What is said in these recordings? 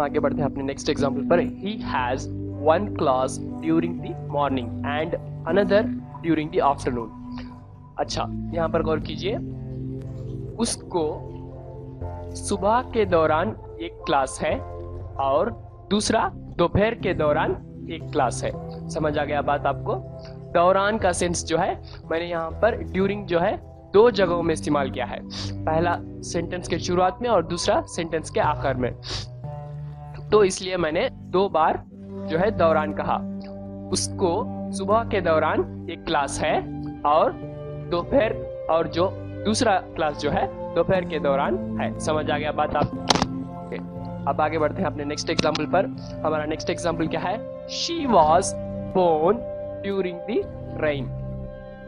आगे बढ़ते हैं अपने नेक्स्ट एग्जाम्पल पर। He has one class during the morning and another during the afternoon. अच्छा, यहाँ पर गौर कीजिए, उसको सुबह के दौरान एक क्लास है और दूसरा दोपहर के दौरान एक क्लास है। समझ आ गया बात आपको? दौरान का सेंस जो है मैंने यहाँ पर ड्यूरिंग जो है दो जगहों में इस्तेमाल किया है, पहला सेंटेंस के शुरुआत में और दूसरा सेंटेंस के आखिर में, तो इसलिए मैंने दो बार जो है दौरान कहा। उसको सुबह के दौरान एक क्लास है और दोपहर, और जो दूसरा क्लास जो है दोपहर के दौरान है। समझ आ गया बात आप? अब आगे बढ़ते हैं अपने नेक्स्ट एग्जाम्पल पर। हमारा नेक्स्ट एग्जाम्पल क्या है? She was born during the rain.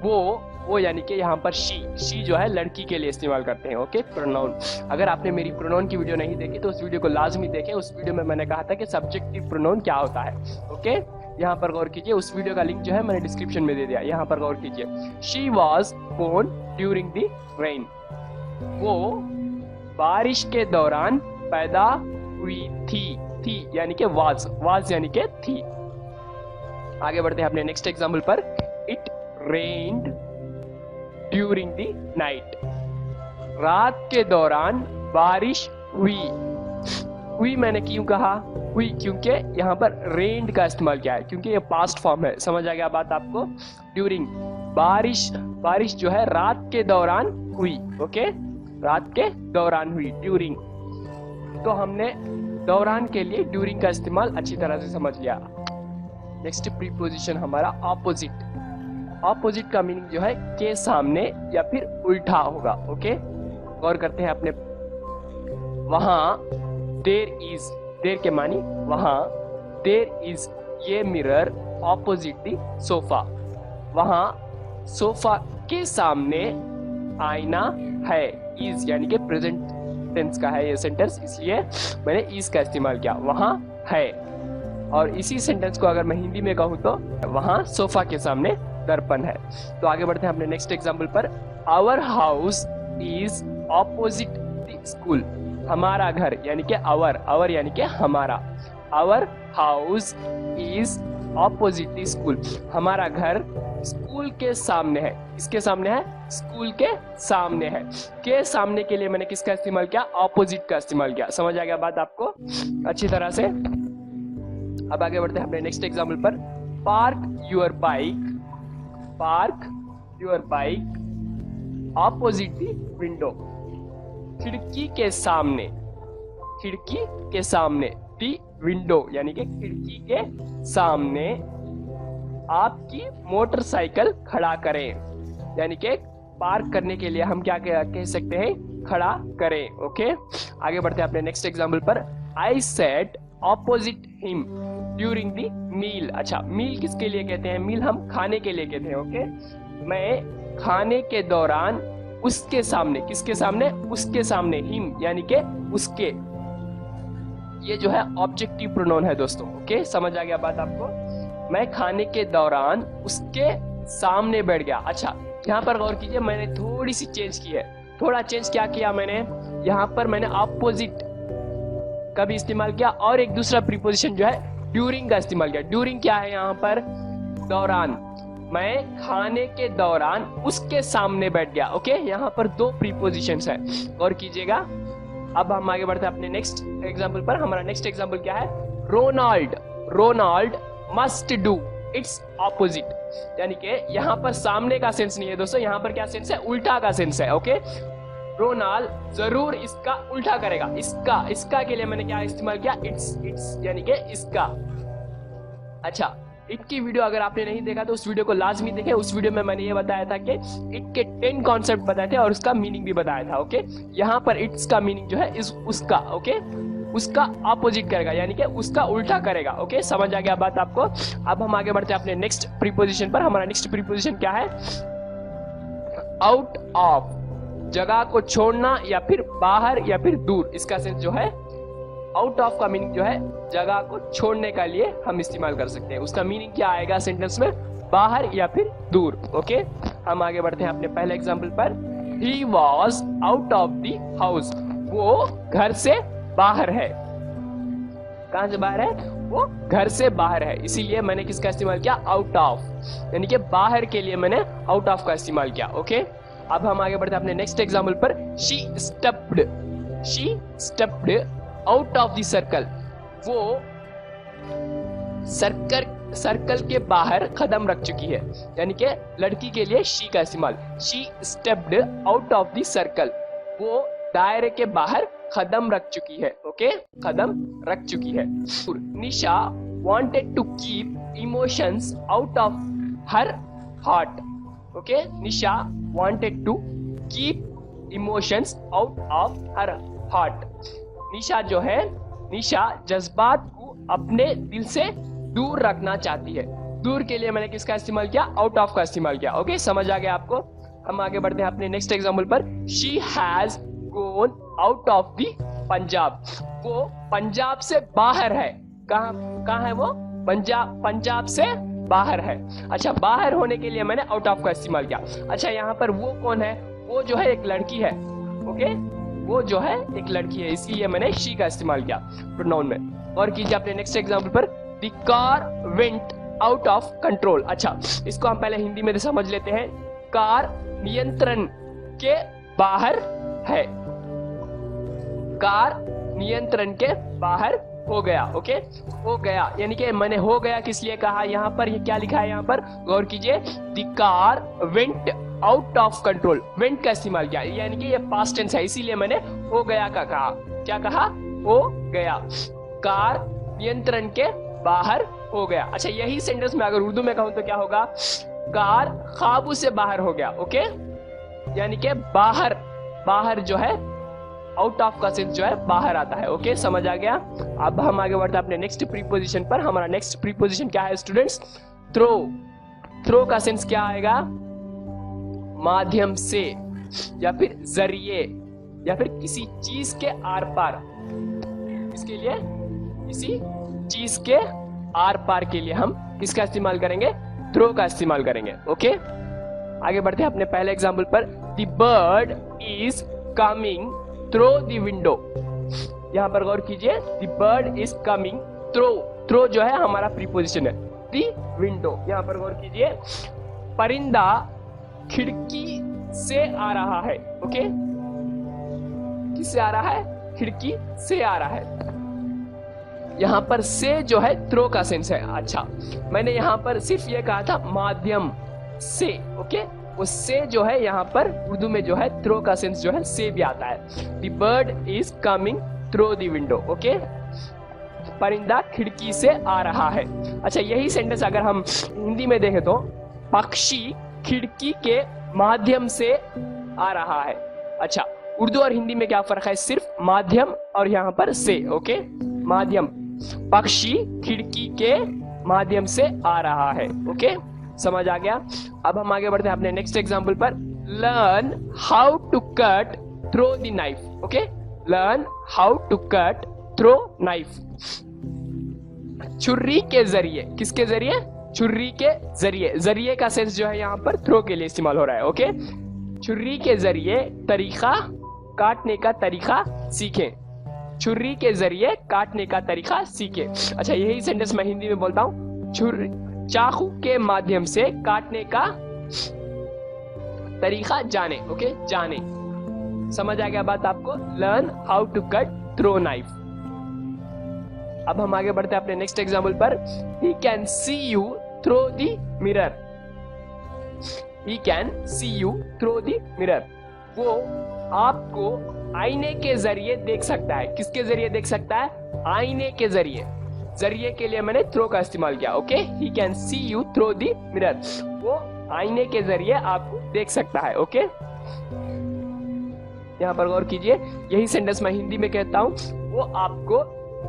वो यानी कि यहाँ पर शी जो है लड़की के लिए इस्तेमाल करते हैं। Okay, pronoun. अगर आपने मेरी प्रोनाउन की वीडियो नहीं देखी तो उस वीडियो को लाजमी देखें। उस वीडियो में मैंने कहा था कि सब्जेक्टिव प्रोनाउन क्या होता है। ओके, यहाँ पर गौर कीजिए, उस वीडियो का लिंक जो है मैंने डिस्क्रिप्शन में दे दिया, यहाँ पर गौर कीजिए। She was born during the rain. वो बारिश के दौरान पैदा हुई थी यानी कि वाज यानी कि थी। आगे बढ़ते हैं अपने नेक्स्ट एग्जाम्पल पर। It rained during the night. रात के दौरान बारिश हुई मैंने क्यों कहा हुई? क्योंकि यहाँ पर रेन्ड का इस्तेमाल किया है, क्योंकि ये पास्ट फॉर्म है। समझ आ गया बात आपको? ड्यूरिंग, बारिश जो है रात के दौरान हुई। ओके, रात के दौरान हुई, ड्यूरिंग। तो हमने दौरान के लिए ड्यूरिंग का इस्तेमाल अच्छी तरह से समझ लिया। नेक्स्ट प्रीपोजिशन हमारा ऑपोजिट। ऑपोजिट का मीनिंग जो है के सामने या फिर उल्टा होगा। ओके, गौर करते हैं अपने। वहां देर इज, देर के मानी वहां, देर इज ये मिरर ऑपोजिट दी सोफा। वहां सोफा के सामने आईना है। इज यानी कि प्रेजेंट टेंस का है ये सेंटेंस, इसलिए मैंने इज का इस्तेमाल किया। वहां है, और इसी सेंटेंस को अगर मैं हिंदी में कहूँ तो वहां सोफा के सामने दर्पण है। तो आगे बढ़ते हैं अपने नेक्स्ट एग्जाम्पल पर। Our house is opposite the school. हमारा घर यानी कि आवर यानी कि हमारा। Our house is opposite the school. हमारा घर स्कूल के सामने है। किसके सामने है? स्कूल के सामने है। के सामने के लिए मैंने किसका इस्तेमाल किया? ऑपोजिट का इस्तेमाल किया। समझ आ गया बात आपको अच्छी तरह से? अब आगे बढ़ते हैं अपने नेक्स्ट एग्जाम्पल पर। Park your bike opposite the window. खिड़की के सामने दी विंडो यानी कि खिड़की के सामने आपकी मोटरसाइकिल खड़ा करें। यानी कि पार्क करने के लिए हम क्या कह सकते हैं? खड़ा करें। ओके, आगे बढ़ते हैं अपने नेक्स्ट एग्जाम्पल पर। I set opposite him during the meal. अच्छा, मील किसके लिए कहते हैं? मील हम खाने के लिए कहते हैं। ओके, मैं खाने के दौरान उसके सामने, किसके सामने? उसके सामने, हिम यानी कि उसके। ये जो है ऑब्जेक्टिव प्रोनाउन है दोस्तों। ओके, समझ आ गया बात आपको? मैं खाने के दौरान उसके सामने बैठ गया। अच्छा, यहाँ पर गौर कीजिए, मैंने थोड़ी सी चेंज की है। थोड़ा चेंज क्या किया मैंने? यहाँ पर मैंने ऑपोजिट का भी इस्तेमाल किया और एक दूसरा प्रीपोजिशन जो है ड्यूरिंग का इस्तेमाल किया। ड्यूरिंग क्या है यहाँ पर? दौरान। मैं खाने के दौरान उसके सामने बैठ गया। ओके, यहाँ पर दो प्रीपोजिशंस है, गौर कीजिएगा। अब हम आगे बढ़ते हैं अपने नेक्स्ट एग्जाम्पल पर। हमारा नेक्स्ट एग्जाम्पल क्या है? Ronald must do its opposite. यानी कि यहाँ पर सामने का सेंस नहीं है दोस्तों, यहाँ पर क्या सेंस है? उल्टा का सेंस है। ओके, रोनाल्ड जरूर इसका उल्टा करेगा। इसका के लिए मैंने क्या इस्तेमाल किया? इट्स यानी कि इसका। अच्छा, इट की वीडियो अगर आपने नहीं देखा तो उस वीडियो को लाजमी देखें। उस वीडियो में मैंने ये बताया था कि इट के 10 कॉन्सेप्ट बताए थे और उसका मीनिंग भी बताया था। ओके, यहाँ पर इट्स का मीनिंग जो है उसका, ओके, उसका ऑपोजिट करेगा यानी कि उसका उल्टा करेगा। ओके, समझ आ गया बात आपको? अब हम आगे बढ़ते हैं अपने नेक्स्ट प्रीपोजिशन पर। हमारा नेक्स्ट प्रीपोजिशन क्या है? आउट ऑफ, जगह को छोड़ना या फिर बाहर या फिर दूर। इसका सेंस जो है आउट ऑफ का मीनिंग जो है जगह को छोड़ने का लिए हम इस्तेमाल कर सकते हैं। उसका मीनिंग क्या आएगा सेंटेंस में? बाहर या फिर दूर। ओके, हम आगे बढ़ते हैं अपने पहले एग्जाम्पल पर। He was out of the house. वो घर से बाहर है। कहाँ से बाहर है, वो घर से बाहर है, इसीलिए मैंने किसका इस्तेमाल किया, आउट ऑफ, यानी कि बाहर के लिए मैंने आउट ऑफ का इस्तेमाल किया। ओके, अब हम आगे बढ़ते हैं अपने नेक्स्ट एग्जाम्पल पर। She stepped out of the circle, वो सर्कल के बाहर कदम रख चुकी है, यानी कि लड़की के लिए शी का इस्तेमाल। She stepped out of the circle, वो दायरे के बाहर कदम रख चुकी है। ओके, कदम रख चुकी है। Nisha wanted to keep emotions out of her heart. Okay, Nisha wanted to keep emotions out of her heart. Nisha जो है, निशा जज्बात को अपने दिल से दूर रखना चाहती है। दूर के लिए मैंने किसका इस्तेमाल किया, आउट ऑफ का इस्तेमाल किया। ओके, समझ आ गया आपको। हम आगे बढ़ते हैं अपने नेक्स्ट एग्जाम्पल पर। She has gone out of the Punjab, वो पंजाब से बाहर है। कहाँ है वो, पंजाब से बाहर है। अच्छा, बाहर होने के लिए मैंने आउट ऑफ का इस्तेमाल किया। अच्छा, यहाँ पर वो कौन है, वो जो है एक लड़की है। ओके, वो जो है एक लड़की है, इसीलिए मैंने शी का इस्तेमाल किया प्रोनाउन में। और कीजिए अपने नेक्स्ट एग्जाम्पल पर। The car went out of control. अच्छा, इसको हम पहले हिंदी में समझ लेते हैं। कार नियंत्रण के बाहर है, कार नियंत्रण के बाहर हो गया। ओके, हो गया, यानी कि मैंने हो गया किस लिए कहा, यहाँ पर ये क्या लिखा है, यहाँ पर गौर कीजिए। The car went out of control, went का इस्तेमाल किया, यानी कि ये पास्ट टेंस है, इसीलिए मैंने हो गया का कहा। क्या कहा, हो गया, कार नियंत्रण के बाहर हो गया। अच्छा, यही सेंटेंस में अगर उर्दू में कहूं तो क्या होगा, कार काबू से बाहर हो गया। ओके, यानी कि बाहर जो है, आउट ऑफ का सेंस जो है बाहर आता है। ओके, समझ आ गया। अब हम आगे बढ़ते हैं अपने नेक्स्ट प्रीपोजिशन पर। हमारा नेक्स्ट प्रीपोजिशन क्या है स्टूडेंट्स, थ्रो। थ्रो का सेंस क्या आएगा, माध्यम से, या फिर जरिए, या फिर किसी चीज के आर पार। इसके लिए किसी चीज के आर पार के लिए हम किसका इस्तेमाल करेंगे, थ्रो का इस्तेमाल करेंगे। ओके, आगे बढ़ते हैं अपने पहले एग्जाम्पल पर। The bird is coming through the window. यहां पर गौर कीजिए, the bird is coming through जो है हमारा प्रीपोजिशन है, द विंडो। यहां पर गौर कीजिए, परिंदा खिड़की से आ रहा है। ओके, किससे आ रहा है, खिड़की से आ रहा है। यहां पर से जो है थ्रो का सेंस है। अच्छा, मैंने यहां पर सिर्फ ये कहा था माध्यम से। ओके, वो से जो है यहाँ पर उर्दू में जो है थ्रो का सेंस जो है से भी आता है। The bird is coming through the window. Okay, परिंदा खिड़की से आ रहा है। अच्छा, यही सेंटेंस अगर हम हिंदी में देखें तो, पक्षी खिड़की के माध्यम से आ रहा है। अच्छा, उर्दू और हिंदी में क्या फर्क है, सिर्फ माध्यम और यहाँ पर से। ओके, माध्यम, पक्षी खिड़की के माध्यम से आ रहा है। ओके, समझ आ गया। अब हम आगे बढ़ते हैं अपने नेक्स्ट एग्जाम्पल पर। Learn how to cut through the knife. Okay, learn how to cut through knife. छुरी के जरिए, किसके जरिए, छुरी के जरिए। जरिए का सेंस जो है यहाँ पर थ्रो के लिए इस्तेमाल हो रहा है। ओके, छुरी के जरिए तरीका, काटने का तरीका सीखें। छुरी के जरिए काटने का तरीका सीखें। अच्छा, यही सेंटेंस मैं हिंदी में बोलता हूँ, चाकू के माध्यम से काटने का तरीका जाने। ओके, जाने। समझ आ गया बात आपको, learn how to cut through knife. अब हम आगे बढ़ते हैं अपने नेक्स्ट एग्जाम्पल पर। He can see you through the mirror. He can see you through the mirror, वो आपको आईने के जरिए देख सकता है। किसके जरिए देख सकता है, आईने के जरिए। जरिए के लिए मैंने थ्रो का इस्तेमाल किया। Okay, he can see you through the mirror, वो आईने के जरिए आपको देख सकता है। ओके, यहाँ पर गौर कीजिए, यही सेंटेंस मैं हिंदी में कहता हूँ, वो आपको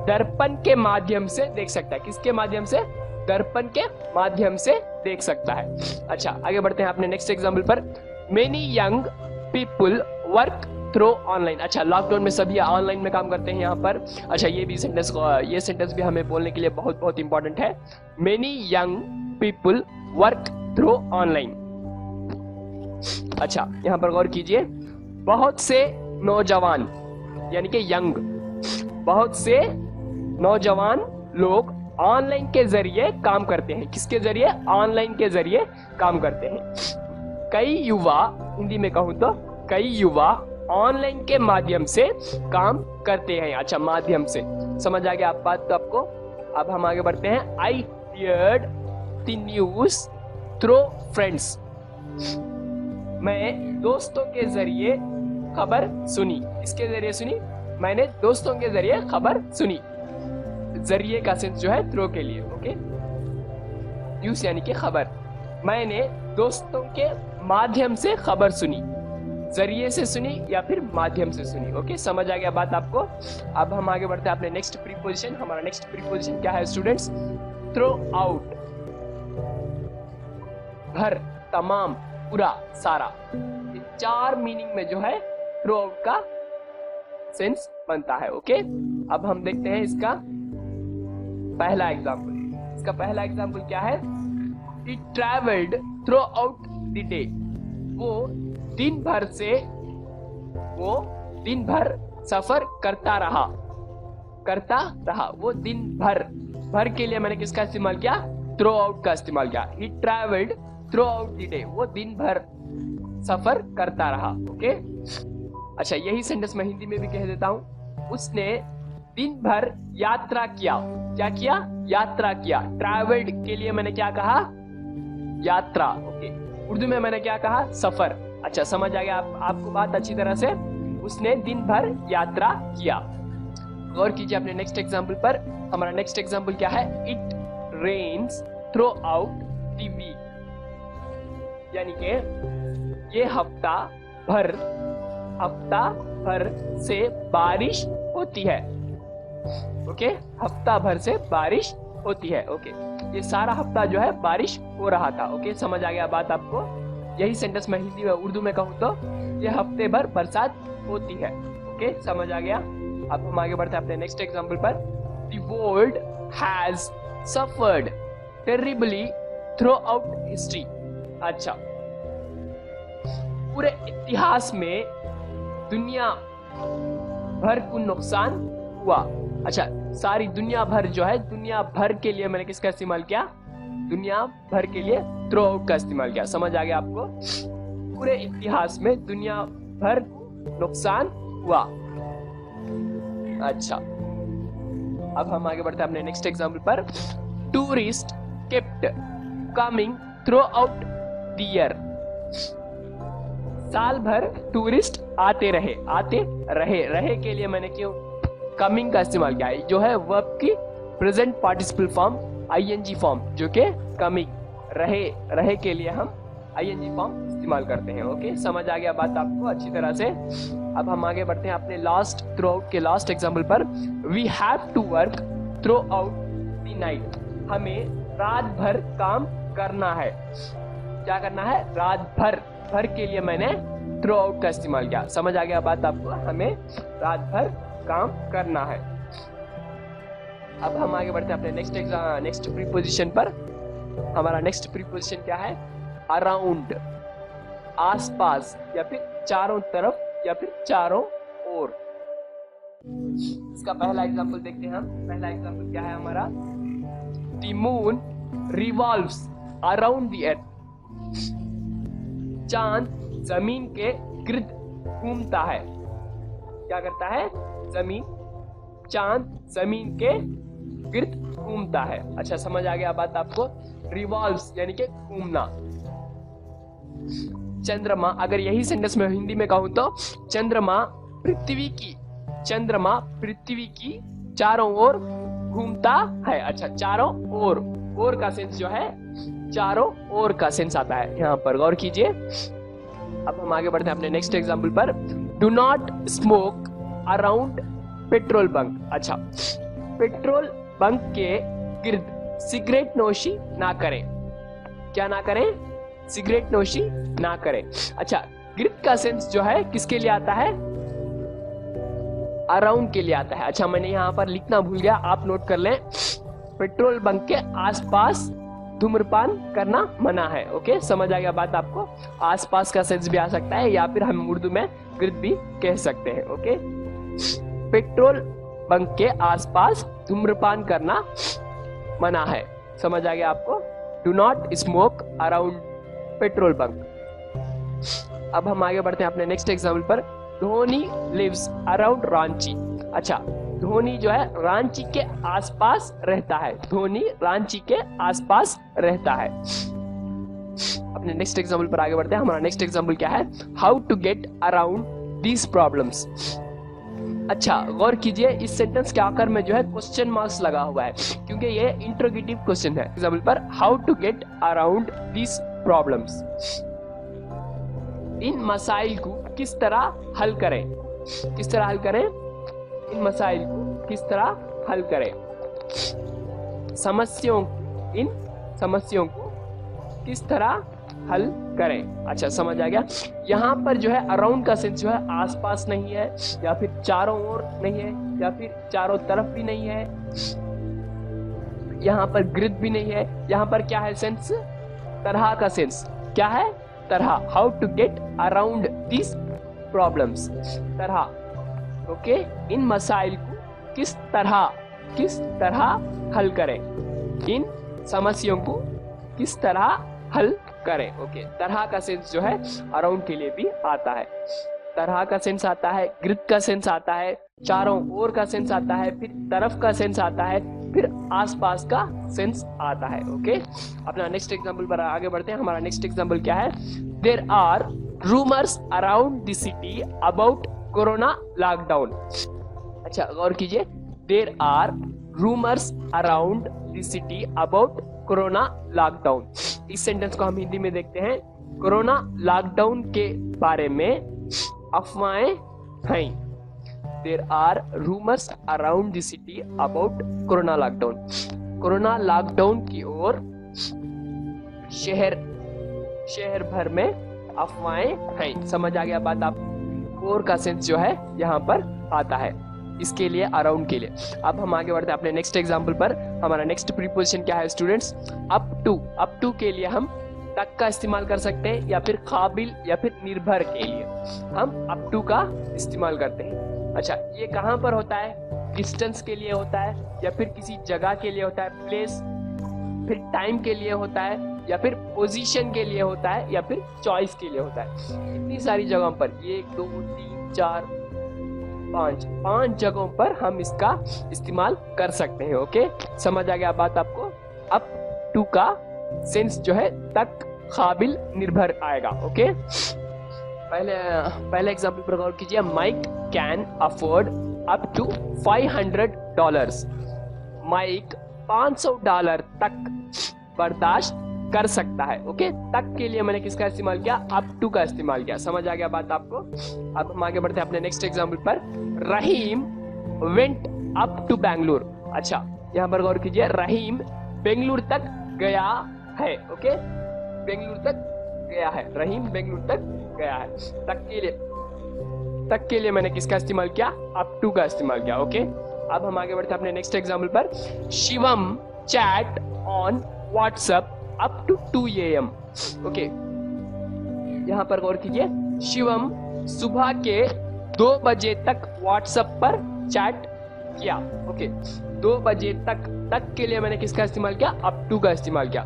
दर्पण के माध्यम से देख सकता है। किसके माध्यम से, दर्पण के माध्यम से देख सकता है। अच्छा, आगे बढ़ते हैं अपने नेक्स्ट एग्जाम्पल पर। Many young people work through online. अच्छा, लॉकडाउन में सभी ऑनलाइन में काम करते हैं यहाँ पर। अच्छा, ये सेंटेंस भी हमें बोलने के लिए बहुत बहुत इंपॉर्टेंट है। Many young people work through online. अच्छा, यहाँ पर गौर कीजिए, बहुत से नौजवान, यानी कि यंग, बहुत से नौजवान लोग ऑनलाइन के जरिए काम करते हैं। किसके जरिए? ऑनलाइन के जरिए काम करते हैं। कई युवा, हिंदी में कहूँ तो कई युवा ऑनलाइन के माध्यम से काम करते हैं। अच्छा, माध्यम से समझ आ गया आप बात तो आपको। अब हम आगे बढ़ते हैं। आई heard the news through friends. मैं दोस्तों के जरिए खबर सुनी। इसके जरिए सुनी? मैंने दोस्तों के जरिए खबर सुनी। जरिए का सेंस जो है थ्रू के लिए, ओके। न्यूज यानी कि खबर। मैंने दोस्तों के माध्यम से खबर सुनी। जरिए से सुनी या फिर माध्यम से सुनी, ओके। समझ आ गया बात आपको। अब हम आगे बढ़ते हैं अपने नेक्स्ट प्रीपोजिशन। हमारा नेक्स्ट प्रीपोजिशन क्या है स्टूडेंट्स? Through out. भर, तमाम, पूरा, सारा। ये 4 मीनिंग में जो है थ्रू आउट का सेंस बनता है, ओके। अब हम देखते हैं इसका पहला एग्जाम्पल। इसका पहला एग्जाम्पल क्या है? He traveled throughout the day. वो दिन भर सफर करता रहा। वो दिन भर के लिए मैंने किसका इस्तेमाल किया? थ्रू आउट का इस्तेमाल किया। He traveled throughout the day. वो दिन भर सफर करता रहा, ओके। अच्छा, यही सेंटेंस मैं हिंदी में भी कह देता हूँ। उसने दिन भर यात्रा किया। क्या किया? यात्रा किया। ट्रैवल्ड के लिए मैंने क्या कहा? यात्रा, ओके। उर्दू में मैंने क्या कहा? सफर। अच्छा, समझ आ गया आपको बात अच्छी तरह से। उसने दिन भर यात्रा किया। गौर कीजिए अपने नेक्स्ट एग्जाम्पल पर। हमारा नेक्स्ट एग्जाम्पल क्या है? It rains throughout the week. यानी कि ये हफ्ता भर से बारिश होती है, ओके। हफ्ता भर से बारिश होती है, ओके। ये सारा हफ्ता जो है बारिश हो रहा था, ओके। समझ आ गया बात आपको। यही सेंटेंस मैं हिंदी में उर्दू में कहूँ तो ये हफ्ते भर बरसात होती है, ओके। समझ आ गया। अब हम आगे बढ़ते हैं अपने नेक्स्ट एग्जाम्पल पर। The world has suffered terribly throughout history. अच्छा, पूरे इतिहास में दुनिया भर को नुकसान हुआ। अच्छा, सारी दुनिया भर जो है, दुनिया भर के लिए मैंने किसका इस्तेमाल किया? दुनिया भर के लिए थ्रू आउट का इस्तेमाल किया। समझ आ गया आपको? पूरे इतिहास में दुनिया भर नुकसान हुआ। अच्छा, अब हम आगे बढ़ते हैं अपने नेक्स्ट एग्जाम्पल पर। Tourist kept coming through out the year. साल भर टूरिस्ट आते रहे के लिए मैंने क्यों कमिंग का इस्तेमाल किया है? जो है वर्ब की present participle form ING form, जो कि कमिंग, रहे के लिए हम आईएनजी फॉर्म इस्तेमाल करते हैं, ओके। समझ आ गया बात आपको अच्छी तरह से। अब हम आगे बढ़ते हैं अपने लास्ट थ्रू आउट के लास्ट एग्जाम्पल पर। We have to work throughout the night. हमें रात भर काम करना है। क्या करना है? रात भर के लिए मैंने थ्रू आउट का इस्तेमाल किया। समझ आ गया बात आपको? हमें रात भर काम करना है। अब हम आगे बढ़ते हैं अपने नेक्स्ट प्रीपोजिशन पर। हमारा नेक्स्ट प्रीपोजिशन क्या है? अराउंड, आसपास या फिर चारों तरफ या फिर चारों ओर। इसका पहला एग्जांपल देखते हैं हम। पहला एग्जांपल क्या है हमारा? The moon revolves around the earth. चांद जमीन के गिर्द घूमता है। क्या करता है? चांद जमीन के गिर्द घूमता है। अच्छा, समझ आ गया बात आपको? रिवॉल्व्स यानी कि घूमना। चंद्रमा, अगर यही सेंटेंस में हिंदी में कहूं तो चंद्रमा पृथ्वी की चारों ओर घूमता है। अच्छा, चारों ओर का सेंस जो है चारों ओर का सेंस आता है यहाँ पर, गौर कीजिए। अब हम आगे बढ़ते हैं अपने नेक्स्ट एग्जाम्पल पर। Do not smoke around petrol bunk. अच्छा, पेट्रोल बंक के गिर्द सिगरेट नोशी ना करें। क्या ना करें? सिगरेट नोशी ना करें। अच्छा, गिर्द का सेंस जो है किसके लिए आता है? अराउंड के लिए आता है। अच्छा, मैंने यहाँ पर लिखना भूल गया, आप नोट कर लें। पेट्रोल बंक के आसपास धूम्रपान करना मना है, ओके। समझ आ गया बात आपको? आसपास का सेंस भी आ सकता है या फिर हम उर्दू में गिर्द भी कह सकते हैं, ओके। पेट्रोल बंक के आसपास धूम्रपान करना मना है। समझ आ गया आपको? Do not smoke around petrol bunk. अब हम आगे बढ़ते हैं अपने नेक्स्ट एग्जाम्पल पर। Dhoni lives around Ranchi. अच्छा, धोनी जो है रांची के आसपास रहता है। धोनी रांची के आसपास रहता है। अपने नेक्स्ट एग्जाम्पल पर आगे बढ़ते हैं। हमारा नेक्स्ट एग्जाम्पल क्या है? How to get around these problems. अच्छा, गौर कीजिए, इस सेंटेंस के आकर में जो है क्वेश्चन मार्क्स लगा हुआ है, क्योंकि ये इंट्रोगेटिव क्वेश्चन है। एग्जाम्पल पर, how to get around these problems. इन मसाइल को किस तरह हल करें? किस तरह हल करें? इन मसाइल को किस तरह हल करें? इन समस्याओं को किस तरह हल करें। अच्छा, समझ आ गया। यहाँ पर जो है अराउंड का सेंस जो है आसपास नहीं है, या फिर चारों ओर नहीं है, या फिर चारों तरफ भी नहीं है, यहाँ पर गिर्द भी नहीं है। यहाँ पर क्या है सेंस? तरह का सेंस। क्या है? तरह। How to get around this problems. तरह। ओके, इन मसाइल को किस तरह हल करें। इन समस्याओं को किस तरह हल करें। ओके, तरह का सेंस जो है अराउंड के लिए भी आता है। तरह का सेंस आता है, गिर्द का सेंस आता है, चारों ओर का सेंस आता है, फिर तरफ का सेंस आता है, फिर आसपास का सेंस आता है। ओके, अपना नेक्स्ट एग्जांपल पर आगे बढ़ते हैं। हमारा नेक्स्ट एग्जांपल क्या है? There are rumours around the city about corona lockdown. अच्छा, गौर कीजिए, there are rumours around the city about corona lockdown. इस सेंटेंस को हम हिंदी में देखते हैं। कोरोना लॉकडाउन के बारे में अफवाहें हैं। There are rumors around the city about corona lockdown. Corona lockdown की ओर शहर भर में अफवाहें हैं। समझ आ गया बात आप? और का सेंस जो है यहाँ पर आता है, इसके लिए अराउंड के लिए। अब हम आगे बढ़ते हैं अपने नेक्स्ट एग्जाम्पल पर। हमारा नेक्स्ट प्रीपोजिशन क्या है स्टूडेंट्स? अप टू के लिए हम तक का इस्तेमाल कर सकते हैं, या फिर काबिल या फिर निर्भर के लिए हम अप टू का इस्तेमाल करते हैं। अच्छा, ये कहाँ पर होता है? डिस्टेंस के लिए होता है, या फिर किसी जगह के लिए होता है, प्लेस, फिर टाइम के लिए होता है, या फिर पोजीशन के लिए होता है, या फिर चॉइस के लिए होता है। इतनी सारी जगहों पर 1 2 3 4 5 जगहों पर हम इसका इस्तेमाल कर सकते हैं। ओके, समझ आ गया बात आपको? अप टू का सेंस जो है तक, काबिल, निर्भर आएगा। ओके, पहले एग्जाम्पल पर गौर कीजिए। Mike can afford up to $500। Mike $500 तक बर्दाश्त कर सकता है। ओके, तक के लिए मैंने किसका इस्तेमाल किया? अप टू का इस्तेमाल किया। समझ आ गया बात आपको? अब हम आगे बढ़ते हैं अपने नेक्स्ट एग्जाम्पल पर। रहीम वेंट अप टू बैंगलोर। अच्छा, यहाँ पर गौर कीजिए, रहीम बेंगलुरु तक गया है। ओके, बेंगलुरु तक गया है। रहीम बेंगलुरु तक गया है। तक के लिए मैंने किसका इस्तेमाल किया? अप टू का इस्तेमाल किया। ओके, अब हम आगे बढ़ते हैं अपने नेक्स्ट एग्जाम्पल पर। Shivam chat on WhatsApp up to 2 AM। Okay, यहाँ पर गौर कीजिए, शिवम सुबह के 2 बजे तक व्हाट्सएप पर चैट किया। ओके, 2 बजे तक के लिए मैंने किसका इस्तेमाल किया? अप टू का इस्तेमाल किया।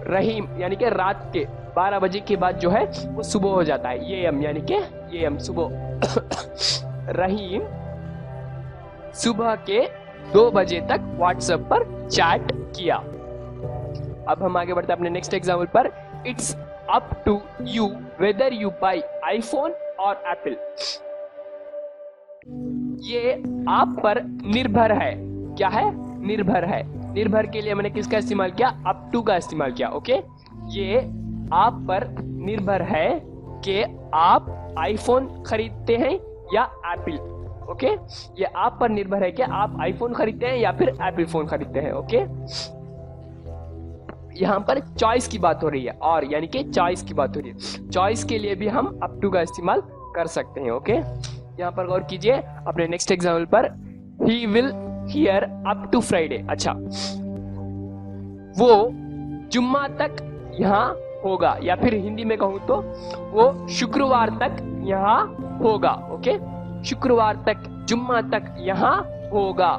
रहीम यानी कि रात के 12 बजे के बाद जो है वो सुबह हो जाता है। AM यानी कि AM सुबह। रहीम सुबह के 2 बजे तक व्हाट्सएप पर चैट किया। अब हम आगे बढ़ते हैं अपने नेक्स्ट एग्जाम्पल पर। It's up to you whether you buy iPhone और एप्पल। ये आप पर निर्भर है। क्या है? निर्भर है। निर्भर के लिए मैंने किसका इस्तेमाल किया? अप टू का इस्तेमाल किया। ओके, ये आप पर निर्भर है कि आप आईफोन खरीदते हैं या एप्पल। ओके, ये आप पर निर्भर है कि आप आईफोन खरीदते हैं या फिर एप्पल फोन खरीदते हैं। ओके, यहाँ पर चॉइस की बात हो रही है, और यानी कि चॉइस की बात हो रही है। चॉइस के लिए भी हम अप टू का इस्तेमाल कर सकते हैं। ओके, यहाँ पर गौर कीजिए अपने नेक्स्ट एग्जाम्पल पर। He will hear up to Friday. अच्छा, वो जुम्मा तक यहाँ होगा, या फिर हिंदी में कहूँ तो वो शुक्रवार तक यहाँ होगा। ओके, शुक्रवार तक, जुम्मा तक यहाँ होगा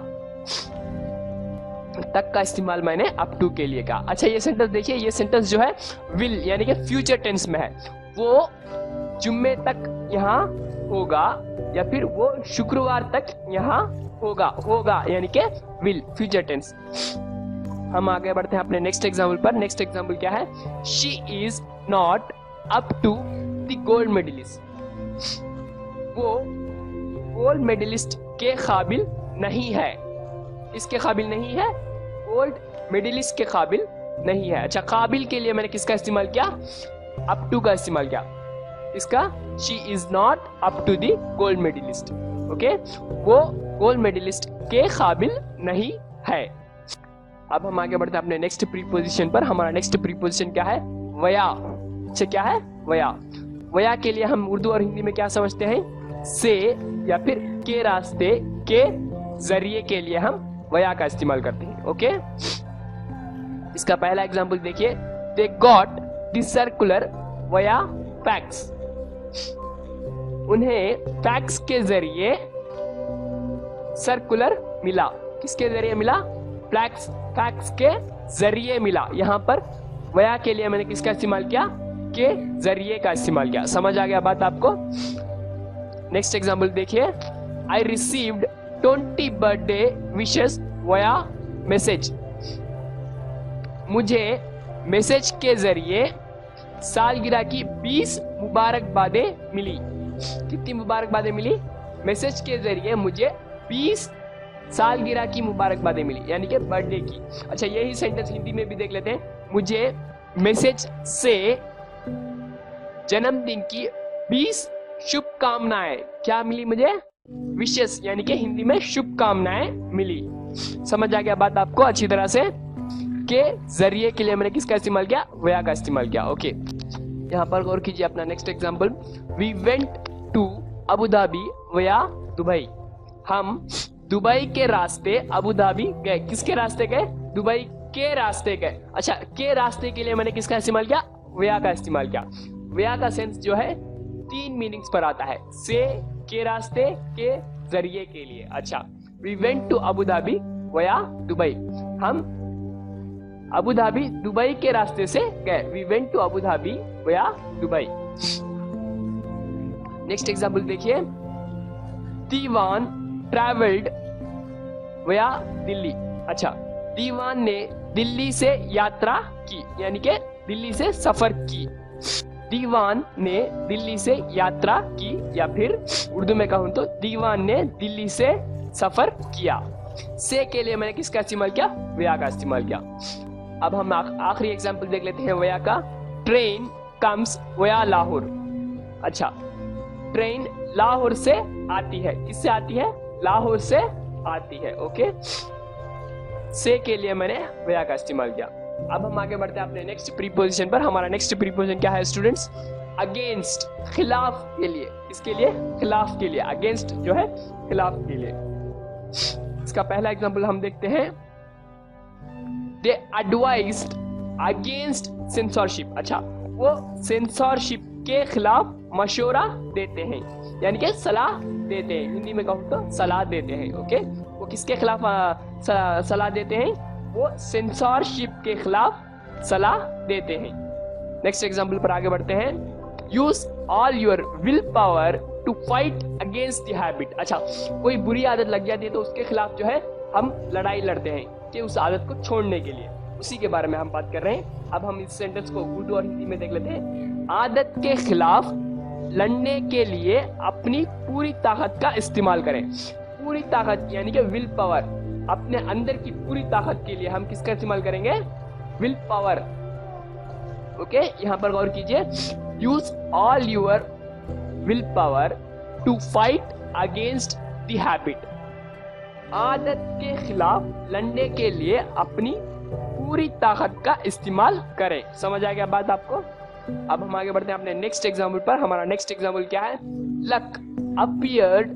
तक का इस्तेमाल मैंने अप टू के लिए कहा। अच्छा, ये सेंटेंस देखिए, ये सेंटेंस जो है विल यानी कि फ्यूचर टेंस में है, वो जुम्मे तक यहाँ होगा या फिर वो शुक्रवार तक यहाँ होगा यानी कि विल फ्यूचर टेंस। हम आगे बढ़ते हैं अपने नेक्स्ट एग्जाम्पल पर। नेक्स्ट एग्जाम्पल क्या है? She is not up to the gold medalist. वो गोल्ड मेडलिस्ट के काबिल नहीं है। इसके काबिल नहीं है, गोल्ड मेडलिस्ट के काबिल नहीं है। अच्छा, काबिल के लिए मैंने किसका इस्तेमाल किया? अप टू का इस्तेमाल किया। इसका she is not up to the gold medalist. Okay, वो गोल्ड मेडलिस्ट के काबिल नहीं है। अब हम आगे बढ़ते हैं अपने नेक्स्ट प्रीपोजिशन पर। हमारा नेक्स्ट प्रीपोजिशन क्या है? वया। अच्छा, क्या है? वया। वया के लिए हम उर्दू और हिंदी में क्या समझते हैं? से या फिर के रास्ते, के जरिए के लिए हम वया का इस्तेमाल करते हैं। ओके, इसका पहला एग्जांपल देखिए, दे गॉट द सर्कुलर वया फैक्स। उन्हें फैक्स के जरिए सर्कुलर मिला। किसके जरिए मिला? फैक्स के जरिए मिला। यहाँ पर वया के लिए मैंने किसका इस्तेमाल किया? के जरिए का इस्तेमाल किया। समझ आ गया बात आपको? नेक्स्ट एग्जांपल देखिए, आई रिसीव्ड 20 बर्थडे विशेस वया मैसेज। मुझे मैसेज के जरिए सालगिरह की 20 मुबारकबादें मिली। कितनी मुबारकबादें मिली? मैसेज के जरिए मुझे 20 सालगिरह की मुबारकबादें मिली यानी कि बर्थडे की। अच्छा, यही सेंटेंस हिंदी में भी देख लेते हैं। मुझे मैसेज से जन्मदिन की 20 शुभकामनाएं क्या मिली? मुझे विशेष यानी कि हिंदी में शुभकामनाएं मिली। समझ आ गया बात आपको अच्छी तरह से? के जरिए के लिए मैंने किसका इस्तेमाल किया? वया का इस्तेमाल किया। ओके, यहाँ पर गौर कीजिए अपना next example, we went to Abu Dhabi via Dubai. हम दुबई के रास्ते अबू धाबी गए। किसके रास्ते गए? दुबई के रास्ते गए। अच्छा, के रास्ते के लिए मैंने किसका इस्तेमाल किया? वया का इस्तेमाल किया। वया का सेंस जो है 3 मीनिंग्स पर आता है, से, के रास्ते, के जरिए के लिए। अच्छा, we went to Abu Dhabi via Dubai. हम अबू धाबी दुबई के रास्ते से गए। We went to Abu Dhabi via Dubai. Next example देखिए, दीवान ट्रैवल्ड वया दिल्ली। अच्छा, दीवान ने दिल्ली से यात्रा की यानी कि दिल्ली से सफर की। दीवान ने दिल्ली से यात्रा की या फिर उर्दू में कहूं तो दीवान ने दिल्ली से सफर किया। से के लिए मैंने किसका इस्तेमाल किया? वया का इस्तेमाल किया। अब हम आखिरी एग्जांपल देख लेते हैं वया का, ट्रेन कम्स वया लाहौर। अच्छा, ट्रेन लाहौर से आती है। किससे आती है? लाहौर से आती है। ओके, से के लिए मैंने वया का इस्तेमाल किया। अब हम आगे बढ़ते हैं अपने नेक्स्ट प्रीपोजिशन पर। हमारा नेक्स्ट प्रीपोजिशन क्या है स्टूडेंट्स? अगेंस्ट, खिलाफ के लिए। इसके लिए खिलाफ के लिए, अगेंस्ट जो है खिलाफ के लिए। इसका पहला एग्जांपल हम देखते हैं, दे एडवाइज्ड अगेंस्ट सेंसरशिप। अच्छा, वो सेंसरशिप के खिलाफ मशवरा देते हैं यानी कि सलाह देते हैं। हिंदी में कहूँ तो सलाह देते हैं। ओके, वो किसके खिलाफ सलाह देते हैं? वो सेंसरशिप के खिलाफ सलाह देते हैं। नेक्स्ट एग्जांपल पर आगे बढ़ते हैं, use all your willpower to fight against the habit. अच्छा, कोई बुरी आदत लग जाती है तो उसके खिलाफ जो है हम लड़ाई लड़ते हैं कि उस आदत को छोड़ने के लिए। उसी के बारे में हम बात कर रहे हैं। अब हम इस सेंटेंस को उर्दू और हिंदी में देख लेते हैं। आदत के खिलाफ लड़ने के लिए अपनी पूरी ताकत का इस्तेमाल करें। पूरी ताकत यानी कि विल पावर, अपने अंदर की पूरी ताकत के लिए हम किसका इस्तेमाल करेंगे? Will power. ओके, यहाँ पर गौर कीजिए, use all your willpower to fight against the habit. आदत के खिलाफ लड़ने के लिए अपनी पूरी ताकत का इस्तेमाल करें। समझ आ गया बात आपको? अब हम आगे बढ़ते हैं अपने नेक्स्ट एग्जाम्पल पर। हमारा नेक्स्ट एग्जाम्पल क्या है? Luck appeared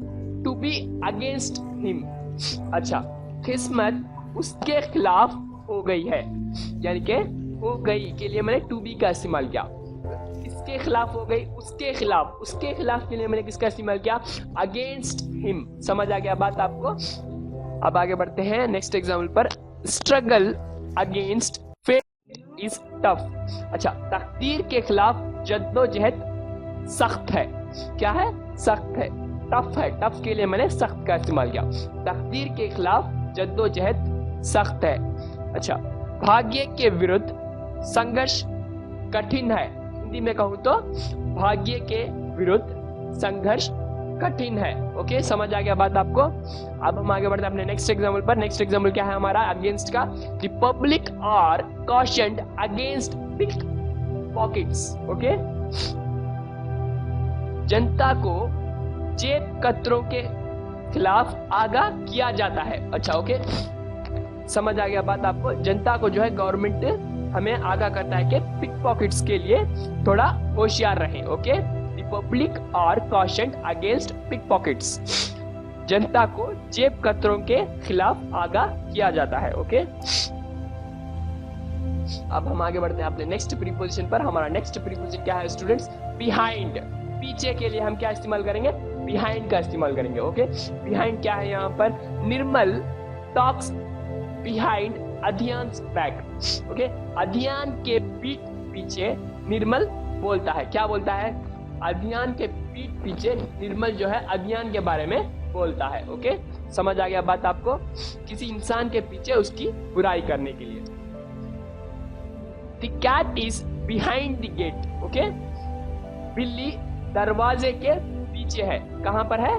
to be against him. अच्छा, किस्मत उसके खिलाफ हो गई है यानी कि हो गई के लिए मैंने टू बी का इस्तेमाल किया। इसके खिलाफ हो गई, उसके खिलाफ, उसके खिलाफ के लिए मैंने किसका इस्तेमाल किया? Against him. समझ आ गया बात आपको? अब आगे बढ़ते हैं नेक्स्ट एग्जाम्पल पर। Struggle against fate is tough. अच्छा, तकदीर के खिलाफ जद्दोजहद सख्त है। क्या है? सख्त है, टफ है। टफ के लिए मैंने सख्त का इस्तेमाल किया। तकदीर के खिलाफ जद्दोजहद सख्त है। अच्छा, भाग्य के विरुद्ध संघर्ष कठिन है। हिंदी में कहूँ तो भाग्य के विरुद्ध संघर्ष कठिन है। ओके, समझ आ गया बात आपको। अब हम आगे बढ़ते हैं अपने नेक्स्ट एग्जाम्पल पर। नेक्स्ट एग्जाम्पल क्या है हमारा अगेंस्ट का? The public are cautioned against pick pockets. Okay, जनता को जेब कतरों के खिलाफ आगाह किया जाता है। अच्छा, ओके, समझ आ गया बात आपको। जनता को जो है गवर्नमेंट हमें आगाह करता है कि पिक पॉकेट्स के लिए थोड़ा होशियार रहे। Okay, the public are cautioned against pick pockets. जनता को जेब कतरों के खिलाफ आगाह किया जाता है। ओके, अब हम आगे बढ़ते हैं अपने नेक्स्ट प्रीपोजिशन पर। हमारा नेक्स्ट प्रीपोजिशन क्या है स्टूडेंट्स? बिहाइंड। पीछे के लिए हम क्या इस्तेमाल करेंगे? बिहाइंड का इस्तेमाल करेंगे। ओके, बिहाइंड क्या है यहाँ पर? निर्मल टॉक्स बिहाइंड अध्ययन्स बैक। ओके, अध्ययन के पीठ पीछे निर्मल बोलता है। क्या बोलता है? अध्ययन के पीठ पीछे निर्मल जो है अध्ययन के बारे में बोलता है। ओके, समझ आ गया बात आपको? किसी इंसान के पीछे उसकी बुराई करने के लिए। The cat is behind the gate. Okay, बिल्ली दरवाजे के पीछे है। कहां पर है?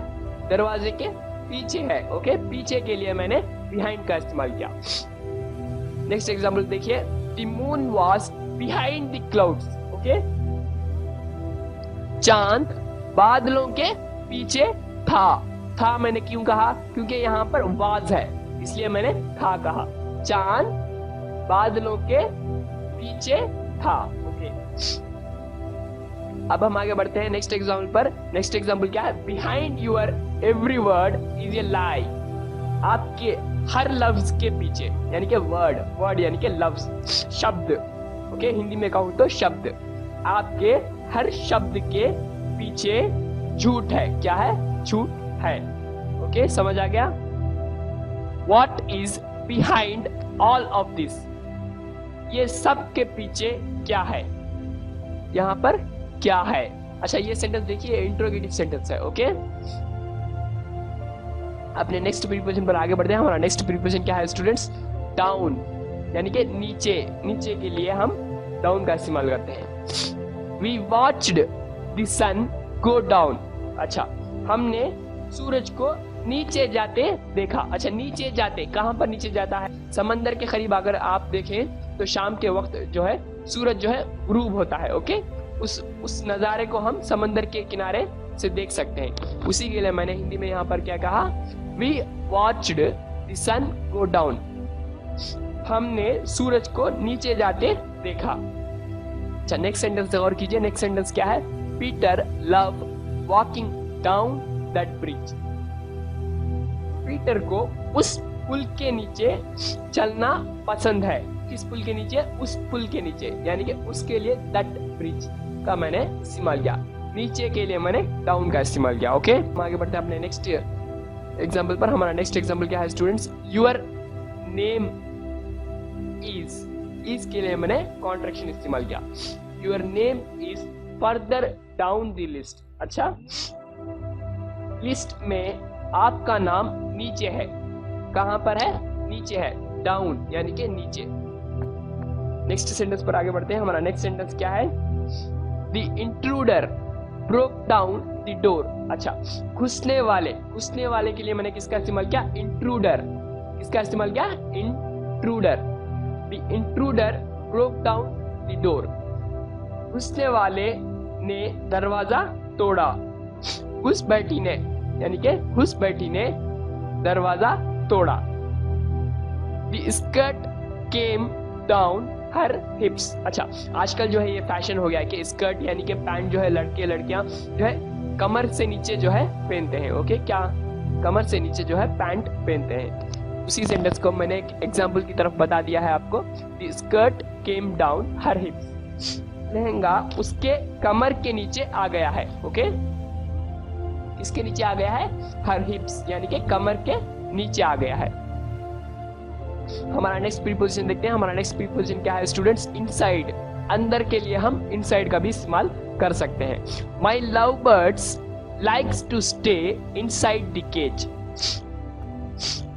दरवाजे के पीछे है। ओके, पीछे के लिए मैंने बिहाइंड का इस्तेमाल किया। नेक्स्ट एग्जांपल देखिए। The moon was behind the clouds. Okay, चांद बादलों के पीछे था। था मैंने क्यों कहा? क्योंकि यहाँ पर वाज है, इसलिए मैंने था कहा। चांद बादलों के पीछे था। ओके, अब हम आगे बढ़ते हैं नेक्स्ट एग्जाम्पल पर। नेक्स्ट एग्जाम्पल क्या है? Behind your every word is a lie. आपके हर लफ्ज के पीछे, यानी कि वर्ड यानी कि लफ्ज, शब्द। ओके, हिंदी में कहूं तो शब्द। आपके हर शब्द के पीछे झूठ है। क्या है? झूठ है। ओके, समझ आ गया? What is behind all of this? ये सब के पीछे क्या है? यहाँ पर क्या है? अच्छा, ये सेंटेंस देखिए, इंट्रोगेटिव सेंटेंस है। ओके, अपने नेक्स्ट प्रीपोजिशन पर आगे बढ़ते हैं। हमारा नेक्स्ट प्रीपोजिशन क्या है स्टूडेंट्स? डाउन, यानी कि नीचे। नीचे के लिए हम डाउन का इस्तेमाल करते हैं। We watched the sun go down. अच्छा, हमने सूरज को नीचे जाते देखा। अच्छा, नीचे जाते, कहां पर नीचे जाता है? समंदर के करीब अगर आप देखें तो शाम के वक्त जो है सूरज जो है गुरूब होता है। ओके, उस नज़ारे को हम समंदर के किनारे से देख सकते हैं। उसी के लिए मैंने हिंदी में यहाँ पर क्या कहा? We watched the sun go down. हमने सूरज को नीचे जाते देखा। अच्छा, नेक्स्ट सेंटेंस और कीजिए। नेक्स्ट सेंटेंस क्या है? Peter love walking down that bridge. Peter को उस पुल के नीचे चलना पसंद है। किस पुल के नीचे? उस पुल के नीचे, यानी कि उसके लिए दैट ब्रिज का मैंने इस्तेमाल किया। नीचे के लिए मैंने डाउन का इस्तेमाल किया। ओके, हम आगे बढ़ते हैं अपने नेक्स्ट एग्जाम्पल पर। हमारा नेक्स्ट एग्जाम्पल क्या है स्टूडेंट्स? यूर नेम इज के लिए मैंने कॉन्ट्रैक्शन इस्तेमाल किया। Your name is further down the list. अच्छा, लिस्ट में आपका नाम नीचे है। कहां पर है? नीचे है, डाउन यानी कि नीचे। नेक्स्ट सेंटेंस पर आगे बढ़ते हैं। हमारा नेक्स्ट सेंटेंस क्या है? The intruder broke down the door. अच्छा, घुसने वाले के लिए मैंने किसका इस्तेमाल किया? इंट्रूडर। किसका इस्तेमाल किया? Intruder. The intruder broke down the door. घुसने वाले ने दरवाजा तोड़ा। घुसपैठी ने, यानी कि घुसपैठी ने दरवाजा तोड़ा। द स्कर्ट केम डाउन हर हिप्स। अच्छा, आजकल जो है ये फैशन हो गया है कि स्कर्ट यानी कि पैंट जो है लड़के लड़कियां जो है कमर से नीचे जो है पहनते हैं। ओके, क्या? कमर से नीचे जो है पैंट पहनते हैं। उसी सेंटेंस को मैंने एक एग्जाम्पल की तरफ बता दिया है आपको। द स्कर्ट केम डाउन हर हिप्स। लहंगा उसके कमर के नीचे आ गया है। ओके, इसके नीचे आ गया है? हर हिप्स, यानी कि कमर के नीचे आ गया है। हमारा नेक्स्ट प्रीपोजिशन देखते हैं। हमारा नेक्स्ट प्रीपोजिशन क्या है स्टूडेंट्स? इनसाइड। अंदर के लिए हम इनसाइड का भी इस्तेमाल कर सकते हैं। My love birds likes to stay inside the cage.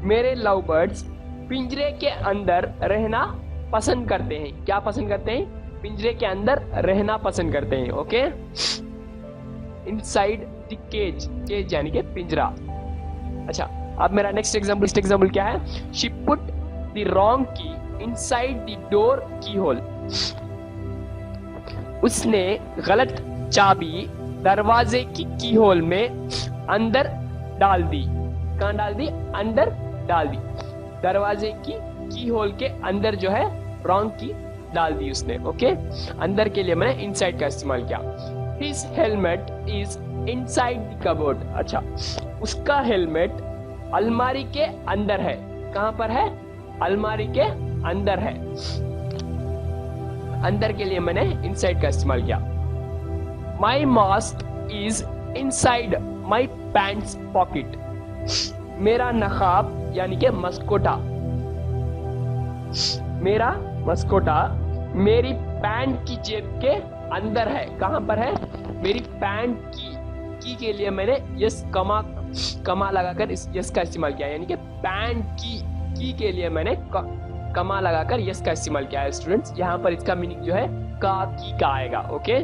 मेरे लव बर्ड्स पिंजरे के अंदर रहना पसंद करते हैं। क्या पसंद करते हैं? पिंजरे के अंदर रहना पसंद करते हैं। Okay, inside the cage, cage यानी कि पिंजरा। अच्छा, अब मेरा नेक्स्ट एग्जांपल क्या है? शी पुट द रॉन्ग की इनसाइड द डोर की होल। उसने गलत चाबी दरवाजे की होल में अंदर डाल दी। कहां डाल दी? अंदर डाल दी। दरवाजे की होल के अंदर जो है रॉन्ग की डाल दी उसने। ओके, अंदर के लिए मैंने इनसाइड का इस्तेमाल किया। His helmet is inside the cupboard। अच्छा, उसका हेलमेट अलमारी के अंदर है। कहां पर है? अलमारी के अंदर है। अंदर के लिए मैंने इनसाइड का इस्तेमाल किया। My mask is inside my pants pocket। मेरा नकाब यानी कि मस्कोटा, मेरा मस्कोटा मेरी पैंट की जेब के अंदर है। कहां पर है? मेरी पैंट की के लिए मैंने यस कमा लगाकर इस यस का इस्तेमाल किया, यानी कि पैंट की के लिए मैंने कमा लगाकर यस का इस्तेमाल किया है स्टूडेंट्स। यहाँ पर इसका मीनिंग जो है की का आएगा। Okay,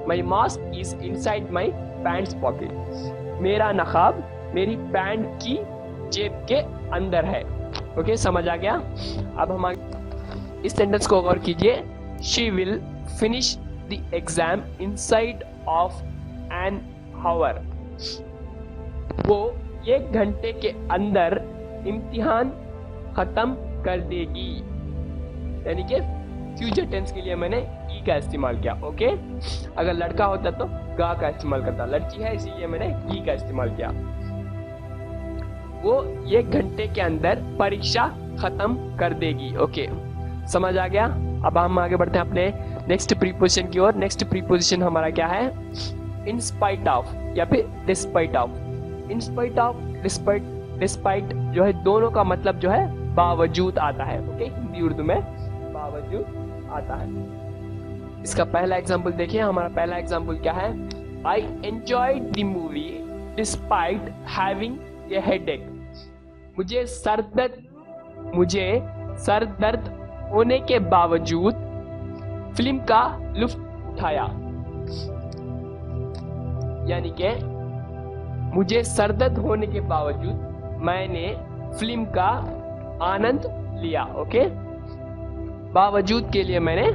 my mask is inside my pants pocket. मेरा नकाब मेरी पैंट की जेब के अंदर है। ओके, समझ आ गया? अब हम इस सेंटेंस को गौर कीजिए। She will finish the exam inside of an hour. वो 1 घंटे के अंदर इम्तिहान खत्म कर देगी। यानी कि फ्यूचर टेंस के लिए मैंने ई का इस्तेमाल किया। ओके, अगर लड़का होता तो गा का इस्तेमाल करता, लड़की है इसीलिए मैंने ई का इस्तेमाल किया। वो 1 घंटे के अंदर परीक्षा खत्म कर देगी। ओके, समझ आ गया? अब हम आगे बढ़ते हैं अपने नेक्स्ट प्रीपोजिशन की ओर। नेक्स्ट प्रीपोजिशन हमारा क्या है? इन स्पाइट ऑफ या फिर despite of. In spite of, despite जो है दोनों का मतलब जो है बावजूद आता है। ओके, हिंदी उर्दू में बावजूद आता है। इसका पहला एग्जांपल देखिए। हमारा पहला एग्जांपल क्या है? I enjoyed the movie despite having a headache. मुझे सर दर्द होने के बावजूद फिल्म का लुत्फ उठाया। यानी कि मुझे सर दर्द होने के बावजूद मैंने फिल्म का आनंद लिया। ओके, बावजूद के लिए मैंने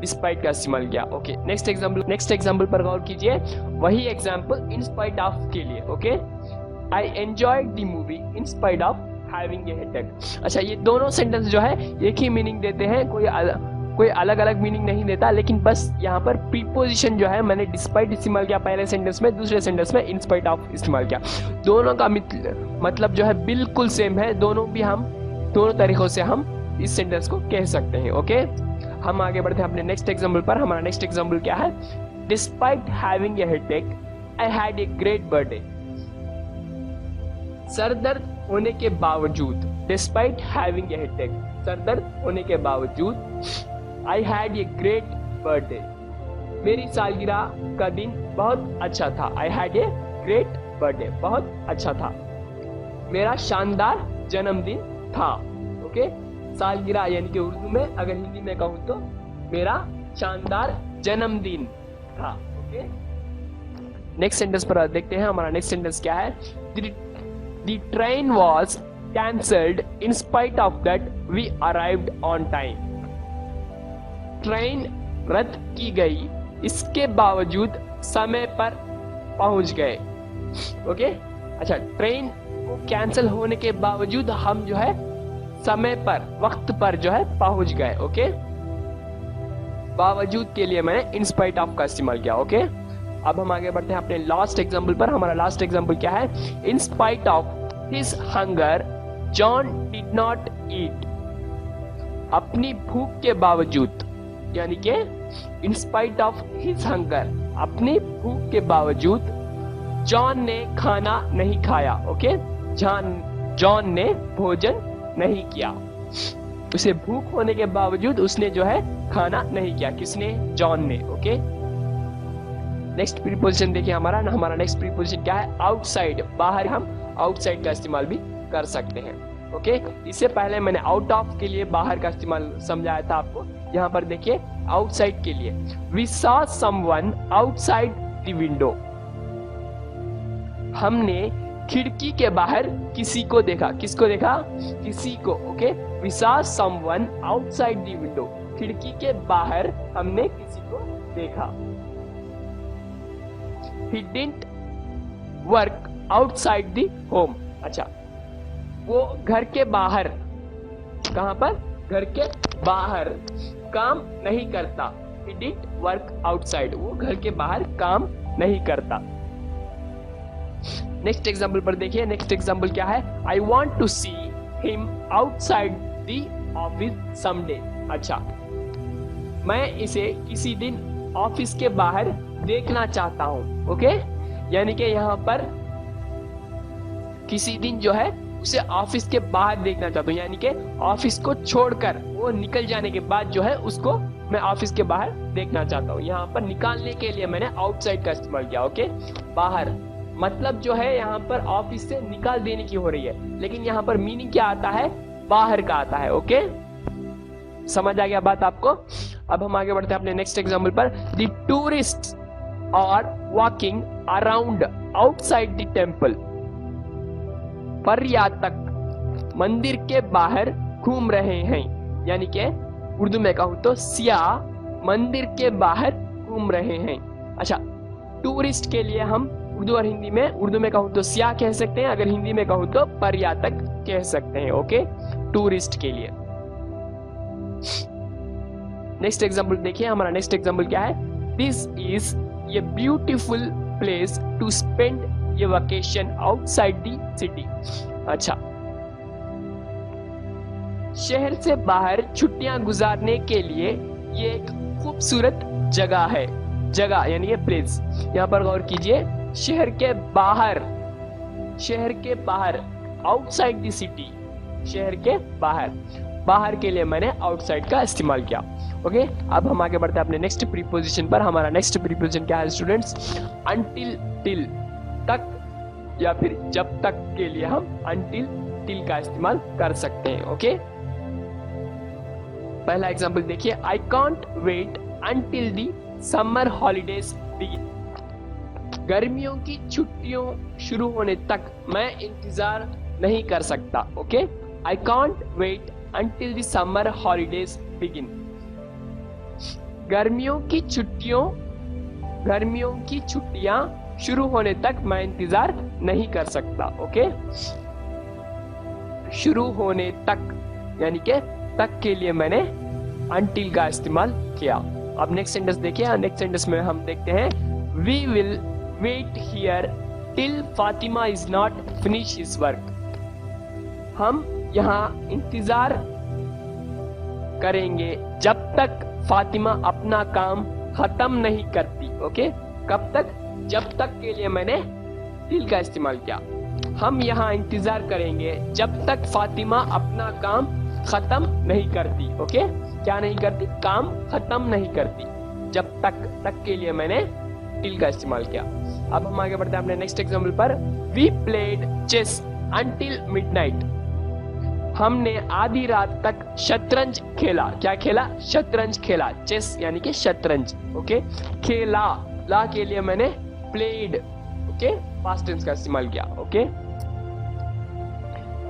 डिस्पाइट का इस्तेमाल किया। ओके, नेक्स्ट एग्जांपल पर गौर कीजिए। वही एग्जांपल इन स्पाइट ऑफ के लिए। Okay, I enjoyed the movie in spite of having a headache. अच्छा, ये दोनों सेंटेंस जो है एक ही मीनिंग देते हैं, कोई अलग अलग मीनिंग नहीं देता, लेकिन बस यहाँ पर प्रीपोजिशन जो है मैंने डिस्पाइट इस्तेमाल किया पहले सेंटेंस में, दूसरे सेंटेंस में इन स्पाइट ऑफ इस्तेमाल किया। दोनों का मतलब जो है बिल्कुल सेम है। दोनों तरीकों से हम इस सेंटेंस को कह सकते हैं। ओके, हम आगे बढ़ते हैं अपने नेक्स्ट एग्जाम्पल पर। हमारा नेक्स्ट एग्जाम्पल क्या है? Despite having a headache I had a great birthday. Sir दर्द होने के बावजूद, despite having a headache, sir दर्द होने के बावजूद I had a great birthday, मेरी सालगिरह का दिन बहुत अच्छा था। I had a great birthday, बहुत अच्छा था, मेरा शानदार जन्मदिन था। ओके, सालगिरह यानी कि उर्दू में, अगर हिंदी में कहूँ तो मेरा शानदार जन्मदिन था। ओके, नेक्स्ट सेंटेंस पर देखते हैं। हमारा नेक्स्ट सेंटेंस क्या है? The train was cancelled in spite of that we arrived on time. Train रद्द की गई, इसके बावजूद समय पर पहुंच गए। ओके, अच्छा, ट्रेन को कैंसिल होने के बावजूद हम जो है समय पर, वक्त पर जो है पहुंच गए। ओके, बावजूद के लिए मैंने इन स्पाइट ऑफ का इस्तेमाल किया। ओके, अब हम आगे बढ़ते हैं अपने लास्ट एग्जाम्पल पर। हमारा लास्ट एग्जाम्पल क्या है? In spite of his hunger John did not eat. अपनी भूख के बावजूद, यानी कि in spite of his hunger, अपनी भूख के बावजूद जॉन ने खाना नहीं खाया। ओके, जॉन ने भोजन नहीं किया। उसे भूख होने के बावजूद उसने जो है खाना नहीं किया। किसने? जॉन ने। ओके, नेक्स्ट प्रीपोजिशन देखिए हमारा नेक्स्ट प्रीपोजिशन क्या है? आउटसाइड, बाहर। हम आउटसाइड का इस्तेमाल भी कर सकते हैं। ओके, इससे पहले मैंने आउट ऑफ के लिए बाहर का इस्तेमाल समझाया था आपको। यहाँ पर देखिए आउटसाइड के लिए, we saw someone outside the window. हमने खिड़की के बाहर किसी को देखा। किसको देखा? किसी को। Okay, we saw someone outside the window. खिड़की के बाहर हमने किसी को देखा। He didn't work outside the home. अच्छा, वो घर के बाहर, कहां पर? घर के बाहर काम नहीं करता। He didn't work outside. वो घर के बाहर काम नहीं करता। नेक्स्ट एग्जाम्पल पर देखिए। नेक्स्ट एग्जाम्पल क्या है? I want to see him outside the office someday. अच्छा, मैं इसे किसी दिन ऑफिस के बाहर देखना चाहता हूं। ओके, यानी कि यहाँ पर किसी दिन जो है उसे ऑफिस के बाहर देखना चाहता हूँ, यानी कि ऑफिस को छोड़कर वो निकल जाने के बाद जो है उसको मैं ऑफिस के बाहर देखना चाहता हूँ। यहाँ पर निकालने के लिए मैंने आउटसाइड का इस्तेमाल किया। ओके, बाहर मतलब जो है यहाँ पर ऑफिस से निकाल देने की हो रही है, लेकिन यहाँ पर मीनिंग क्या आता है? बाहर का आता है। ओके, समझ आ गया बात आपको? अब हम आगे बढ़ते हैं अपने नेक्स्ट एग्जाम्पल पर। The tourist are walking around outside the temple. पर्यटक मंदिर के बाहर घूम रहे हैं, यानी कि उर्दू में कहूं तो सियाह मंदिर के बाहर घूम रहे हैं। अच्छा, टूरिस्ट के लिए हम उर्दू और हिंदी में, उर्दू में कहूं तो सियाह कह सकते हैं, अगर हिंदी में कहूं तो पर्यटक कह सकते हैं। ओके, टूरिस्ट के लिए। नेक्स्ट एग्जाम्पल देखिए हमारा नेक्स्ट एग्जाम्पल क्या है? This is a beautiful place to spend a vacation outside the city. अच्छा, शहर से बाहर छुट्टियां गुजारने के लिए ये एक खूबसूरत जगह है। जगह यानी ये प्लेस। यहाँ पर गौर कीजिए, शहर के बाहर, शहर के बाहर, आउटसाइड द सिटी, शहर के बाहर। बाहर के लिए मैंने आउटसाइड का इस्तेमाल किया। ओके, अब हम आगे बढ़ते हैं अपने नेक्स्ट प्रीपोजिशन पर। हमारा नेक्स्ट प्रीपोजिशन क्या है स्टूडेंट्स? अंटिल, टिल, तक या फिर जब तक के लिए हम अंटिल, टिल का इस्तेमाल कर सकते हैं। ओके, पहला एग्जांपल देखिए। I can't wait until the summer holidays begin. गर्मियों की छुट्टियों शुरू होने तक मैं इंतजार नहीं कर सकता। Okay, I can't wait until the summer holidays begin. गर्मियों की छुट्टियां शुरू होने तक मैं इंतजार नहीं कर सकता। ओके, शुरू होने तक यानी कि तक के लिए मैंने until का इस्तेमाल किया। अब नेक्स्ट सेंटेंस देखिए। नेक्स्ट सेंटेंस में हम देखते हैं, we will wait here till Fatima is not finish his work. हम यहाँ इंतजार करेंगे जब तक फातिमा अपना काम खत्म नहीं करती। ओके, कब तक? जब तक के लिए मैंने टिल का इस्तेमाल किया। हम यहाँ इंतजार करेंगे जब तक फातिमा अपना काम खत्म नहीं करती। ओके, क्या नहीं करती? काम खत्म नहीं करती। जब तक के लिए मैंने टिल का इस्तेमाल किया। अब हम आगे बढ़ते हैं अपने नेक्स्ट एग्जाम्पल पर। We played chess until midnight. हमने आधी रात तक शतरंज खेला। क्या खेला? शतरंज खेला। चेस यानी कि शतरंज। ओके, खेला, ला के लिए मैंने प्लेड। ओके, पास्ट टेंस का इस्तेमाल किया। Okay,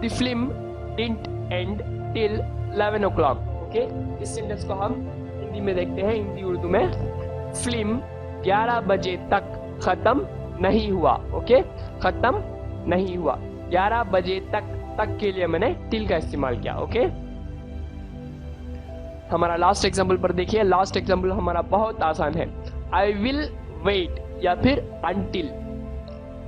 the film didn't and till 11 o'clock. Okay, इस सेंटेंस को हम हिंदी में देखते हैं, हिंदी उर्दू में। फिल्म 11 बजे तक खत्म नहीं हुआ। ओके, खत्म नहीं हुआ। 11 बजे तक के लिए मैंने टिल का इस्तेमाल किया। ओके, हमारा लास्ट एग्जाम्पल पर देखिए। लास्ट एग्जाम्पल हमारा बहुत आसान है। आई विल वेट या फिर until.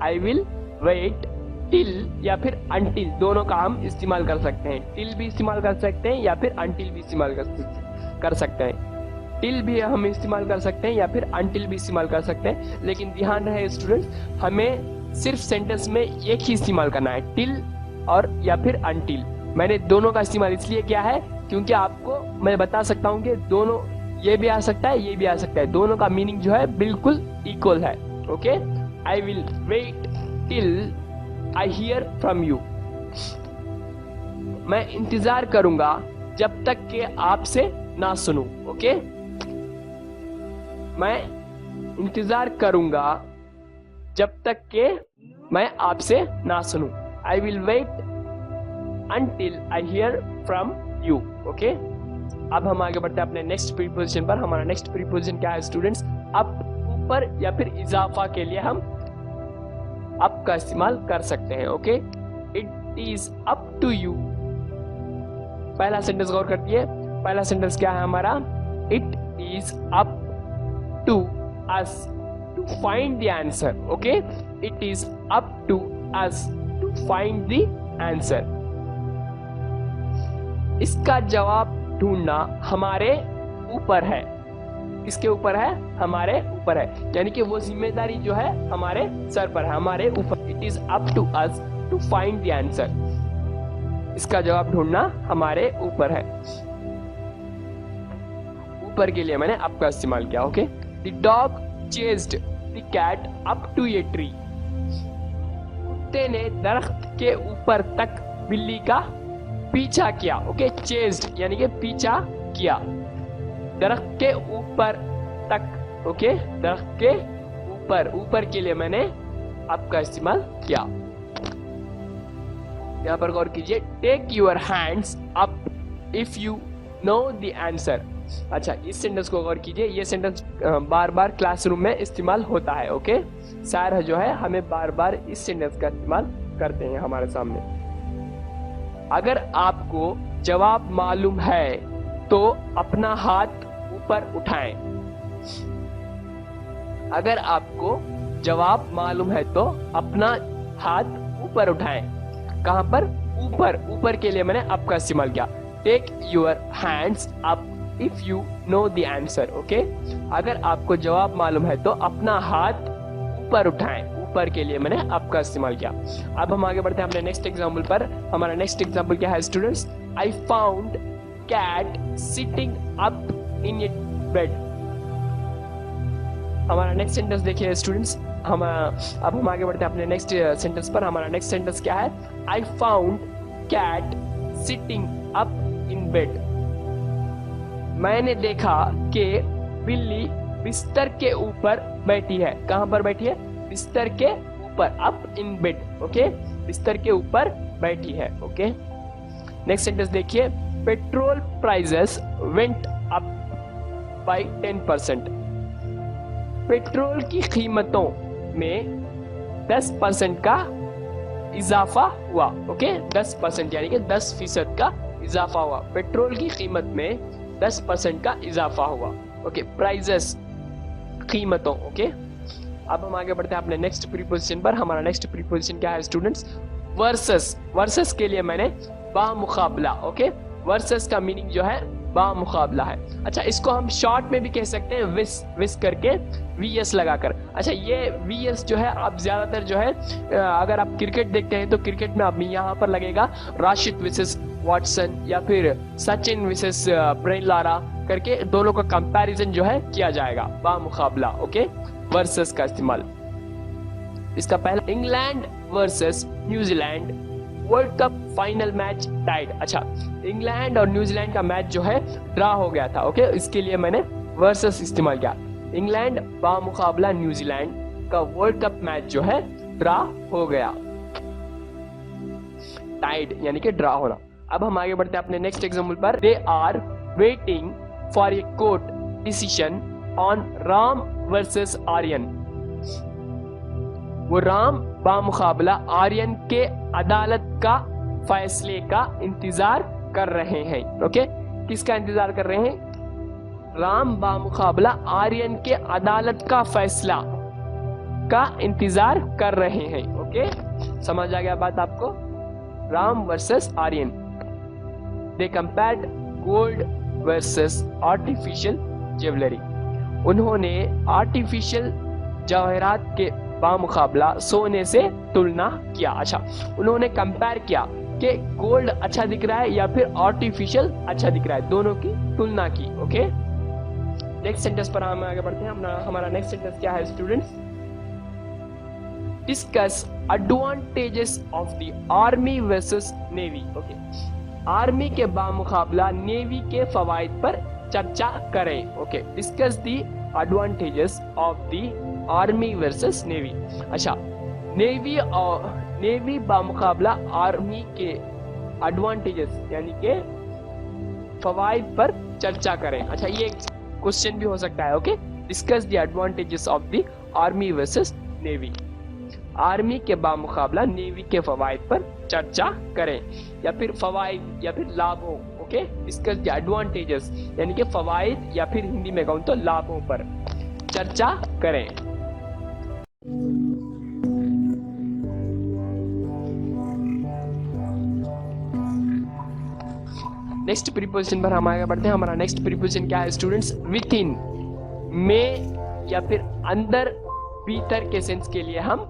I will wait, till या फिर अंटिल, दोनों का हम इस्तेमाल कर सकते हैं। टिल भी इस्तेमाल कर सकते हैं या फिर अंटिल भी इस्तेमाल कर सकते हैं। टिल भी हम इस्तेमाल कर सकते हैं या फिर अंटिल भी इस्तेमाल कर सकते हैं, लेकिन ध्यान रहे स्टूडेंट्स, हमें सिर्फ सेंटेंस में एक ही इस्तेमाल करना है, टिल और या फिर until। मैंने दोनों का इस्तेमाल इसलिए किया है क्योंकि आपको मैं बता सकता हूँ कि दोनों, ये भी आ सकता है, ये भी आ सकता है, दोनों का मीनिंग जो है बिल्कुल इक्वल है। Okay, I will wait till I hear from you. मैं इंतजार करूंगा जब तक कि आपसे ना सुनूं। ओके, मैं इंतजार करूंगा जब तक कि मैं आपसे ना सुनूं। I will wait until I hear from you. Okay, अब हम आगे बढ़ते हैं अपने नेक्स्ट प्रीपोजिशन पर। हमारा नेक्स्ट प्रीपोजिशन क्या है स्टूडेंट्स? अप, ऊपर या फिर इजाफा के लिए हम अप का इस्तेमाल कर सकते हैं। Okay, it is up to you. पहला सेंटेंस गौर करती पहला सेंटेंस क्या है हमारा? It is up to us to find the answer. Okay, it is up to us to find the answer. इसका जवाब ढूंढना हमारे ऊपर है। किसके ऊपर है? हमारे ऊपर है, यानी कि वो जिम्मेदारी जो है हमारे सर पर है, हमारे ऊपर। It is up to us to find the answer. इसका जवाब ढूंढना हमारे ऊपर है। ऊपर के लिए मैंने अप का इस्तेमाल किया। Okay, the dog chased the cat up to a tree. कुत्ते ने दरख्त के ऊपर तक बिल्ली का पीछा किया। ओके, चेस्ड यानी कि पीछा किया, दरख्त के ऊपर तक। ओके, दरख्त के ऊपर, ऊपर के लिए मैंने अप का इस्तेमाल किया। यहाँ पर गौर कीजिए, take your hands up if you know the answer. अच्छा, इस सेंटेंस को गौर कीजिए, ये सेंटेंस बार बार क्लासरूम में इस्तेमाल होता है। ओके, सर जो है हमें बार बार इस सेंटेंस का इस्तेमाल करते हैं हमारे सामने। अगर आपको जवाब मालूम है तो अपना हाथ ऊपर उठाएं। अगर आपको जवाब मालूम है तो अपना हाथ ऊपर उठाएं। कहां पर? ऊपर। ऊपर के लिए मैंने अप का इस्तेमाल किया। Take your hands up if you know the answer. Okay, अगर आपको जवाब मालूम है तो अपना हाथ ऊपर उठाएं। ऊपर के लिए मैंने अप का इस्तेमाल किया। अब हम आगे बढ़ते हैं अपने नेक्स्ट एग्जाम्पल पर। हमारा नेक्स्ट एग्जाम्पल क्या है students? I found cat sitting up in a bed. हमारा नेक्स्ट सेंटेंस देखिए स्टूडेंट्स। अब हम आगे बढ़ते हैं अपने नेक्स्ट सेंटेंस पर। हमारा नेक्स्ट सेंटेंस क्या है? I found cat sitting up in bed. मैंने देखा कि बिल्ली बिस्तर के ऊपर बैठी है। कहां पर बैठी है? बिस्तर के ऊपर, अप इन बेड। ओके, बिस्तर के ऊपर बैठी है। ओके, नेक्स्ट सेंटेंस देखिए, petrol prices went up by 10%। Petrol की कीमतों में 10% का इजाफा हुआ। ओके, 10% यानी कि 10% का इजाफा हुआ। पेट्रोल की कीमत में 10% का इजाफा हुआ। ओके, प्राइसेस, कीमतों। ओके, अब हम आगे बढ़ते हैं अपने नेक्स्ट प्रीपोजिशन पर। हमारा नेक्स्ट प्रीपोजिशन क्या है स्टूडेंट्स? वर्सेस। वर्सेस के लिए मैंने बामुकाबला। ओके, वर्सेस का मीनिंग जो है बामुकाबला है। अच्छा, इसको हम शॉर्ट में भी कह सकते हैं, विस, विस करके वीएस लगाकर। अच्छा, ये वीएस जो है आप ज्यादातर जो है अगर आप क्रिकेट देखते हैं तो क्रिकेट में आप यहाँ पर लगेगा राशिद विसेस वॉटसन या फिर सचिन विसेस ब्रेन लारा करके दोनों का कंपैरिजन जो है किया जाएगा, बामुकाबला। ओके, वर्सेस का इस्तेमाल। इसका पहला, England versus New Zealand world cup final match tied. अच्छा, इंग्लैंड और न्यूजीलैंड का मैच जो है ड्रा हो गया था। ओके, इसके लिए मैंने वर्सेस इस्तेमाल किया। इंग्लैंड बामुकाबला न्यूजीलैंड का वर्ल्ड कप मैच जो है ड्रा हो गया। टाइड यानी कि ड्रा होना। अब हम आगे बढ़ते हैं अपने नेक्स्ट एग्जांपल पर। They are waiting for a court decision on Ram versus Aryan. वो राम बामुकाबला आर्यन के अदालत का फैसले का इंतजार कर रहे हैं। ओके, किसका इंतजार कर रहे हैं? राम बामुकाबला आर्यन के अदालत का फैसला का इंतजार कर रहे हैं। ओके, समझ आ गया बात आपको? Ram versus Aryan. They compared gold versus artificial jewellery. उन्होंने आर्टिफिशियल जवाहरात के बामुकाबला सोने से तुलना किया। अच्छा, उन्होंने कंपेयर किया कि गोल्ड अच्छा दिख रहा है या फिर आर्टिफिशियल अच्छा दिख रहा है, दोनों की तुलना की। ओके, नेक्स्ट सेंटेंस पर हम आगे बढ़ते हैं। हमारा नेक्स्ट सेंटेंस क्या है students? Discuss advantages of the army versus navy. Okay, army के बामुकाबला नेवी के फवाइद पर चर्चा करें। Okay, discuss the advantages of the army versus navy. अच्छा, नेवी बामुकाबला आर्मी के एडवांटेजेस यानी के फवाइद पर चर्चा करें। अच्छा, ये क्वेश्चन भी हो सकता है। Okay, discuss the advantages of the army versus navy. Army के बामुकाबला नेवी के फवाइद पर चर्चा करें, या फिर फवाइद या फिर लाभों। ओके, डिस्कस द एडवांटेजेस यानी कि फवाइद या फिर हिंदी में कहूं तो लाभों पर चर्चा करें। नेक्स्ट प्रीपोजिशन पर हम आगे बढ़ते हैं। हमारा नेक्स्ट प्रीपोजिशन क्या है स्टूडेंट्स? विद इन, में या फिर अंदर, भीतर के सेंस के लिए हम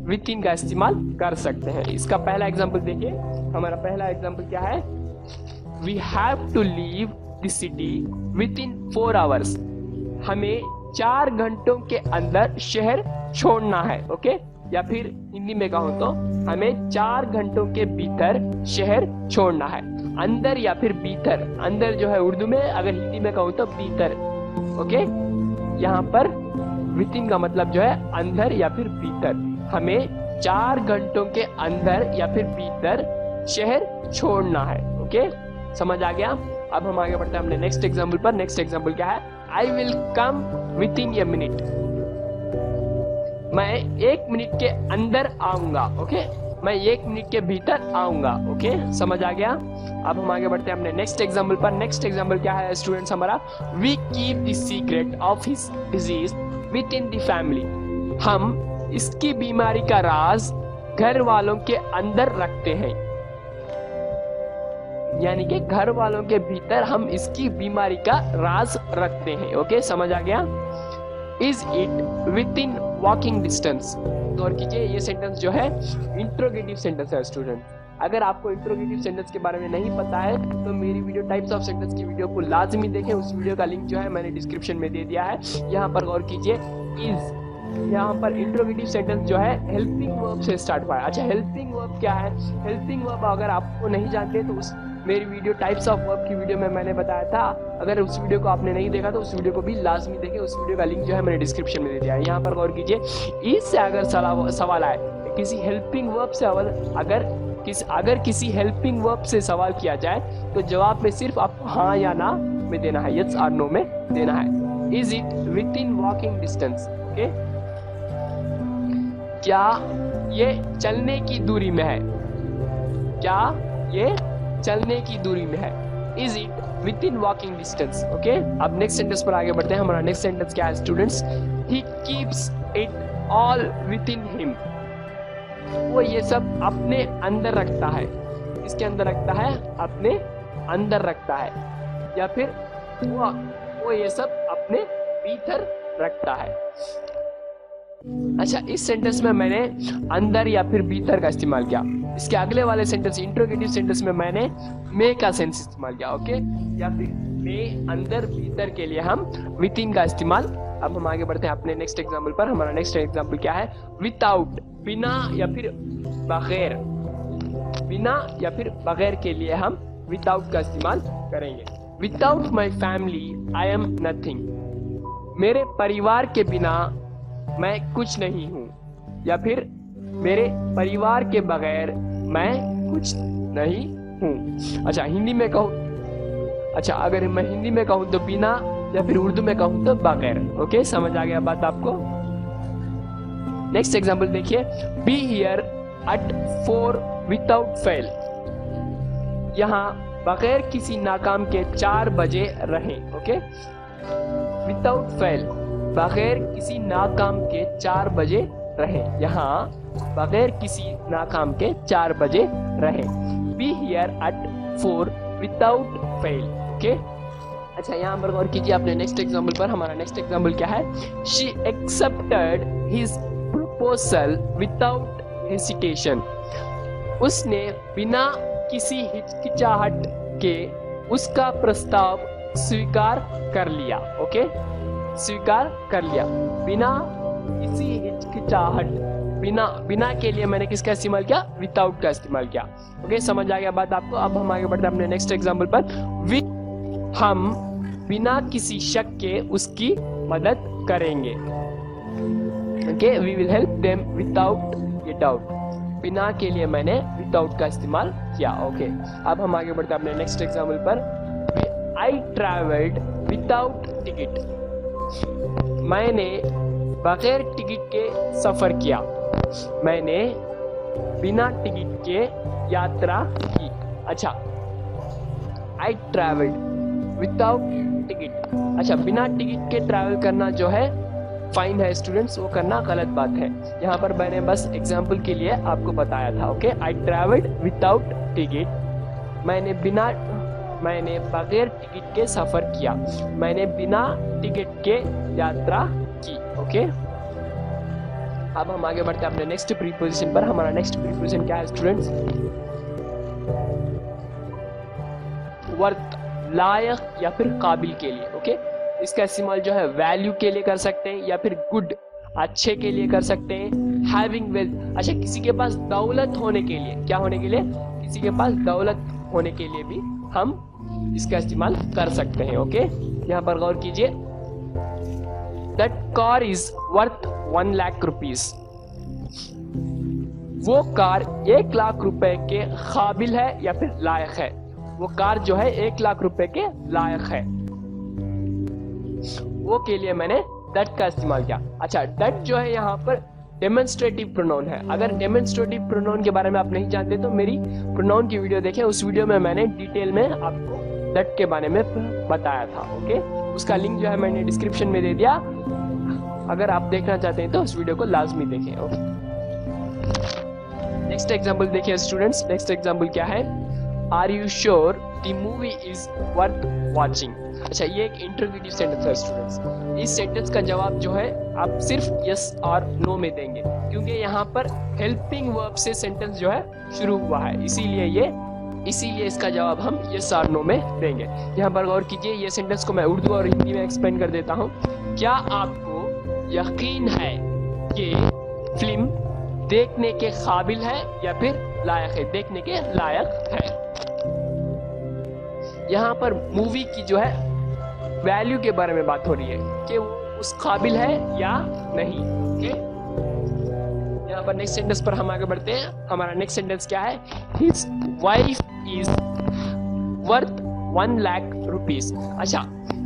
विद इन का इस्तेमाल कर सकते हैं। इसका पहला एग्जांपल देखिए। हमारा पहला एग्जांपल क्या है? We have to leave the city within 4 hours. हमें 4 घंटों के अंदर शहर छोड़ना है। ओके, या फिर हिंदी में कहूं तो हमें 4 घंटों के भीतर शहर छोड़ना है। अंदर या फिर भीतर, अंदर जो है उर्दू में, अगर हिंदी में कहूं तो भीतर। ओके, यहाँ पर विद इन का मतलब जो है अंदर या फिर भीतर। हमें 4 घंटों के अंदर या फिर भीतर शहर छोड़ना है। ओके, समझ आ गया? अब हम आगे बढ़ते हैं अपने नेक्स्ट एग्जाम्पल पर। नेक्स्ट एग्जाम्पल क्या है? I will come with in a minute. मैं 1 मिनट के अंदर आऊंगा। ओके, मैं 1 मिनट के भीतर आऊंगा। ओके, समझ आ गया? अब हम आगे बढ़ते हैं अपने नेक्स्ट एग्जाम्पल पर। नेक्स्ट एग्जाम्पल क्या है स्टूडेंट्स हमारा? We keep the secret of his disease within the family. हम इसकी बीमारी का राज घर वालों के अंदर रखते हैं, यानी कि घर वालों के भीतर हम इसकी बीमारी का राज रखते हैं। ओके, समझ आ गया? Is it within walking distance. गौर कीजिए, ये सेंटेंस जो है इंट्रोगेटिव सेंटेंस है स्टूडेंट। अगर आपको इंट्रोगेटिव सेंटेंस के बारे में नहीं पता है तो मेरी वीडियो टाइप्स ऑफ सेंटेंस की वीडियो को लाजमी देखें। उस वीडियो का लिंक जो है मैंने डिस्क्रिप्शन में दे दिया है। यहाँ पर गौर कीजिए, इज, यहाँ पर इंट्रोगेटिव सेंटेंस जो है हेल्पिंग वर्ब से स्टार्ट हुआ है। अच्छा, हेल्पिंग वर्ब क्या है? हेल्पिंग वर्ब अगर आपको नहीं जानते तो उस मेरी वीडियो टाइप्स ऑफ वर्ब की वीडियो में मैंने बताया था। अगर उस वीडियो को आपने नहीं देखा तो उस वीडियो को भी लाजमी देखें। उस वीडियो का लिंक जो है मैंने डिस्क्रिप्शन में दे दिया है। यहाँ पर गौर कीजिए, इससे अगर सवाल आए किसी हेल्पिंग वर्ब से, अगर किसी हेल्पिंग वर्ब से सवाल किया जाए तो जवाब में सिर्फ आपको हाँ या ना में देना है, यस और नो में देना है। Is it within walking distance? Okay, क्या ये चलने की दूरी में है? क्या ये चलने की दूरी में है? Is it within walking distance? Okay, अब नेक्स्ट सेंटेंस पर आगे बढ़ते हैं। हमारा नेक्स्ट सेंटेंस क्या है students? He keeps it all with in him. वो ये सब अपने अंदर रखता है। इसके अंदर रखता है, अपने अंदर रखता है, या फिर वो ये सब अपने भीतर रखता है। अच्छा, इस सेंटेंस में मैंने अंदर या फिर भीतर का इस्तेमाल किया। इसके अगले वाले सेंटेंस इंट्रोगेटिव सेंटेंस में मैंने में का सेंस इस्तेमाल किया। ओके, या फिर में, अंदर, भीतर के लिए हम विद इन का इस्तेमाल। अब हम आगे बढ़ते हैं अपने नेक्स्ट एग्जाम्पल पर। हमारा नेक्स्ट एग्जाम्पल क्या है? विदाउट, बिना या फिर बगैर। बिना या फिर बगैर के लिए हम विदाउट का इस्तेमाल करेंगे। Without my family I am nothing. मेरे परिवार के बिना मैं कुछ नहीं हूँ, या फिर मेरे परिवार के बगैर मैं कुछ नहीं हूँ। अच्छा, हिंदी में कहूँ, अच्छा अगर मैं हिंदी में कहूँ तो बिना, या फिर उर्दू में कहूँ तो बगैर। ओके, समझ आ गया बात आपको? नेक्स्ट एग्जाम्पल देखिए, be here eight 4 without fail. यहाँ बगैर किसी नाकाम के 4 बजे रहें। ओके, विदाउट फेल, बगैर किसी नाकाम के 4 बजे रहें। यहाँ बगैर किसी नाकाम के 4 बजे रहें। Be here eight 4 without fail. Okay, अच्छा यहाँ पर गौर कीजिए अपने नेक्स्ट एग्जाम्पल पर। हमारा नेक्स्ट एग्जाम्पल क्या है? She accepted his proposal without hesitation, उसने बिना किसी हिचकिचाहट के उसका प्रस्ताव स्वीकार कर लिया। ओके, स्वीकार कर लिया बिना किसी हिचकिचाहट। बिना के लिए मैंने किसका इस्तेमाल किया? विदाउट का इस्तेमाल किया। ओके, समझ आ गया बात आपको। अब हम आगे बढ़ते हैं अपने नेक्स्ट एग्जाम्पल पर। हम बिना किसी शक के उसकी मदद करेंगे। Okay, we will help them without a doubt. बिना के लिए मैंने विदाउट का इस्तेमाल किया। ओके, अब हम आगे बढ़ते हैं अपने नेक्स्ट एग्जाम्पल पर। आई ट्रैवल्ड विदाउट टिकट, मैंने बगैर टिकट के सफर किया। मैंने बिना टिकट के यात्रा की। अच्छा, आई ट्रैवल्ड विदाउट टिकट। अच्छा, बिना टिकट के ट्रैवल करना जो है फाइन है स्टूडेंट्स, वो करना गलत बात है। यहाँ पर मैंने बस एग्जाम्पल के लिए आपको बताया था। Okay, I travelled without ticket, मैंने बगैर टिकट के सफर किया। मैंने बिना टिकट के यात्रा की। ओके, अब हम आगे बढ़ते हैं अपने नेक्स्ट प्रीपोजिशन पर। हमारा नेक्स्ट प्रीपोजिशन क्या है स्टूडेंट्स? वर्थ, लायक या फिर काबिल के लिए। ओके, इसका इस्तेमाल जो है वैल्यू के लिए कर सकते हैं या फिर गुड, अच्छे के लिए कर सकते हैं। हैविंग वेल्थ, अच्छा किसी के पास दौलत होने के लिए, क्या होने के लिए? किसी के पास दौलत होने के लिए भी हम इसका इस्तेमाल कर सकते हैं। ओके, यहाँ पर गौर कीजिए। That car is worth 1 lakh rupees, वो कार 1 लाख रुपए के काबिल है या फिर लायक है। वो कार जो है 1 लाख रुपए के लायक है, वो के लिए मैंने दैट का इस्तेमाल किया। अच्छा, दैट जो है यहाँ पर डेमोन्स्ट्रेटिव प्रोनाउन है। अगर डेमोन्स्ट्रेटिव प्रोनाउन के बारे में आप नहीं जानते तो मेरी प्रोनाउन की वीडियो देखें, उस वीडियो में मैंने डिटेल में आपको दैट के बारे में बताया था। ओके, उसका लिंक जो है मैंने डिस्क्रिप्शन में दे दिया, अगर आप देखना चाहते हैं तो उस वीडियो को लाजमी देखें। ओके, नेक्स्ट एग्जाम्पल देखिए स्टूडेंट्स। नेक्स्ट एग्जाम्पल क्या है? Are you sure the movie is worth watching. अच्छा, ये एक इंटरोगेटिव सेंटेंस है स्टूडेंट्स। इस सेंटेंस का जवाब जो है आप सिर्फ यस और नो में देंगे, क्योंकि यहाँ पर हेल्पिंग वर्ब से सेंटेंस जो है शुरू हुआ है, इसीलिए इसका जवाब हम यस और नो में देंगे। यहाँ पर गौर कीजिए, ये सेंटेंस को मैं उर्दू और हिंदी में एक्सप्लेन कर देता हूँ। क्या आपको यकीन है कि फिल्म देखने के काबिल है या फिर लायक है? देखने के लायक है। यहाँ पर मूवी की जो है वैल्यू के बारे में बात हो रही है कि वो उस काबिल है या नहीं। ओके, यहाँ पर नेक्स्ट सेंटेंस पर हम आगे बढ़ते हैं। हमारा नेक्स्ट सेंटेंस क्या है? His wife is worth 1 lakh rupees. अच्छा,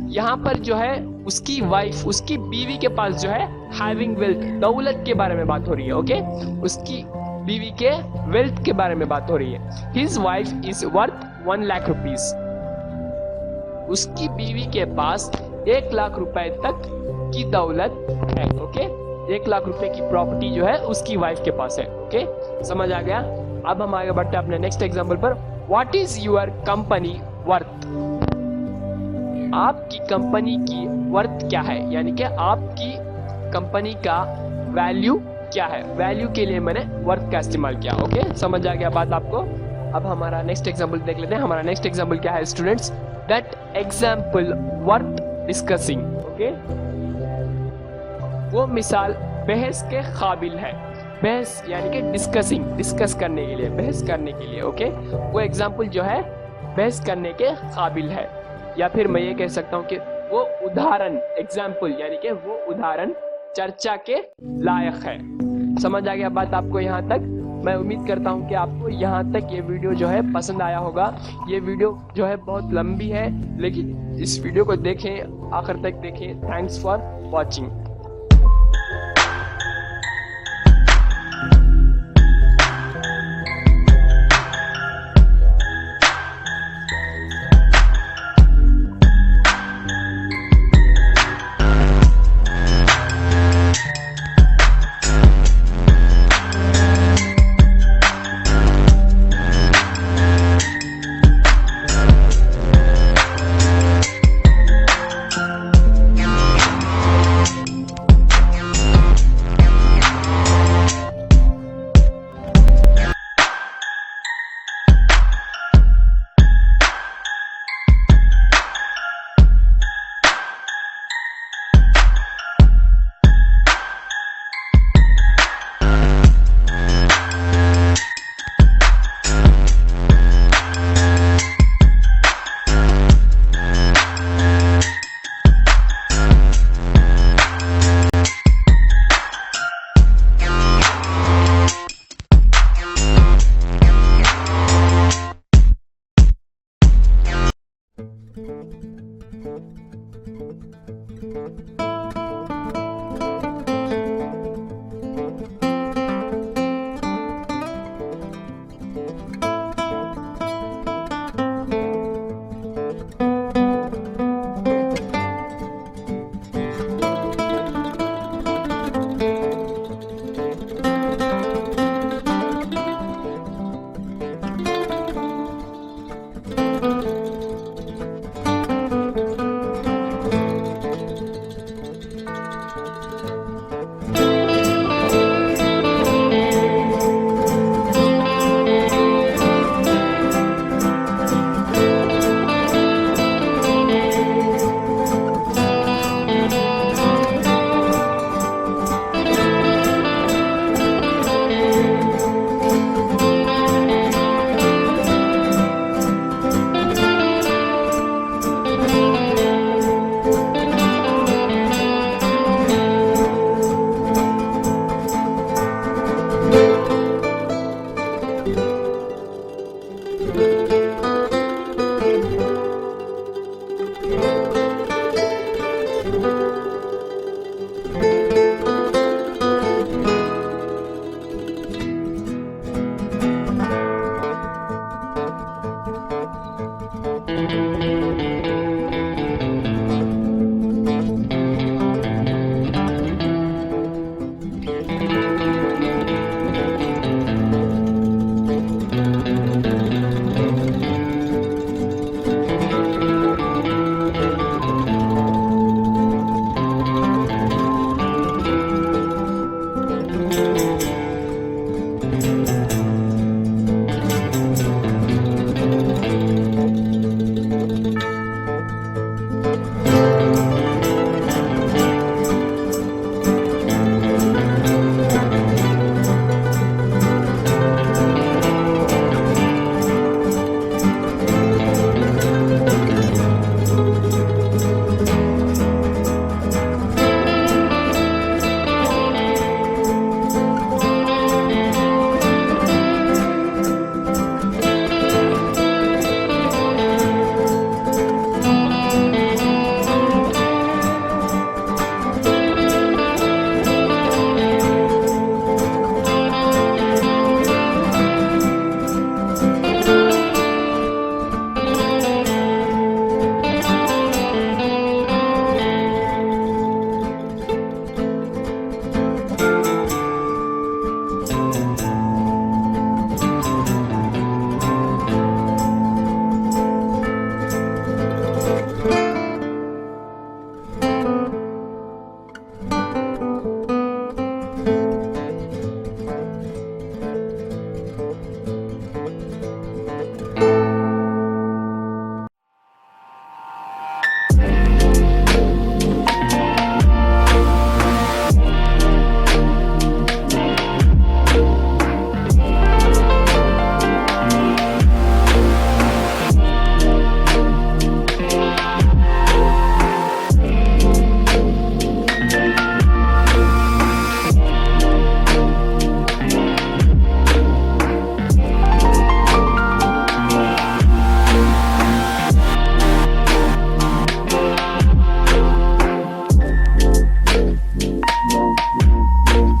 यहाँ पर जो है उसकी वाइफ, उसकी बीवी के पास जो है हैविंग वेल्थ, दौलत के बारे में बात हो रही है। ओके, उसकी बीवी के वेल्थ के बारे में बात हो रही है। His wife is worth 1 lakh rupees, उसकी बीवी के पास 1 लाख रुपए तक की दौलत है। ओके, 1 लाख रुपए की प्रॉपर्टी जो है उसकी वाइफ के पास है। ओके, समझ आ गया। अब हम आगे बढ़ते हैं अपने नेक्स्ट एग्जांपल पर। What is your company worth? आपकी कंपनी की वर्थ क्या है, यानी कि आपकी कंपनी का वैल्यू क्या है? वैल्यू के लिए मैंने वर्थ का इस्तेमाल किया। ओके, समझ आ गया बात आपको। अब हमारा नेक्स्ट एग्जांपल देख लेते हैं। हमारा नेक्स्ट एग्जांपल क्या है students? That example worth discussing. Okay, वो मिसाल बहस के काबिल है। बहस यानी कि डिस्कस करने के लिए, बहस करने के लिए। ओके, वो एग्जाम्पल जो है बहस करने के काबिल है, या फिर मैं ये कह सकता हूँ कि वो उदाहरण, एग्जाम्पल यानी कि वो उदाहरण चर्चा के लायक है। समझ आ गया बात आपको यहाँ तक? मैं उम्मीद करता हूँ कि आपको यहाँ तक ये वीडियो जो है पसंद आया होगा। ये वीडियो जो है बहुत लंबी है, लेकिन इस वीडियो को देखें, आखिर तक देखें। Thanks for watching. है।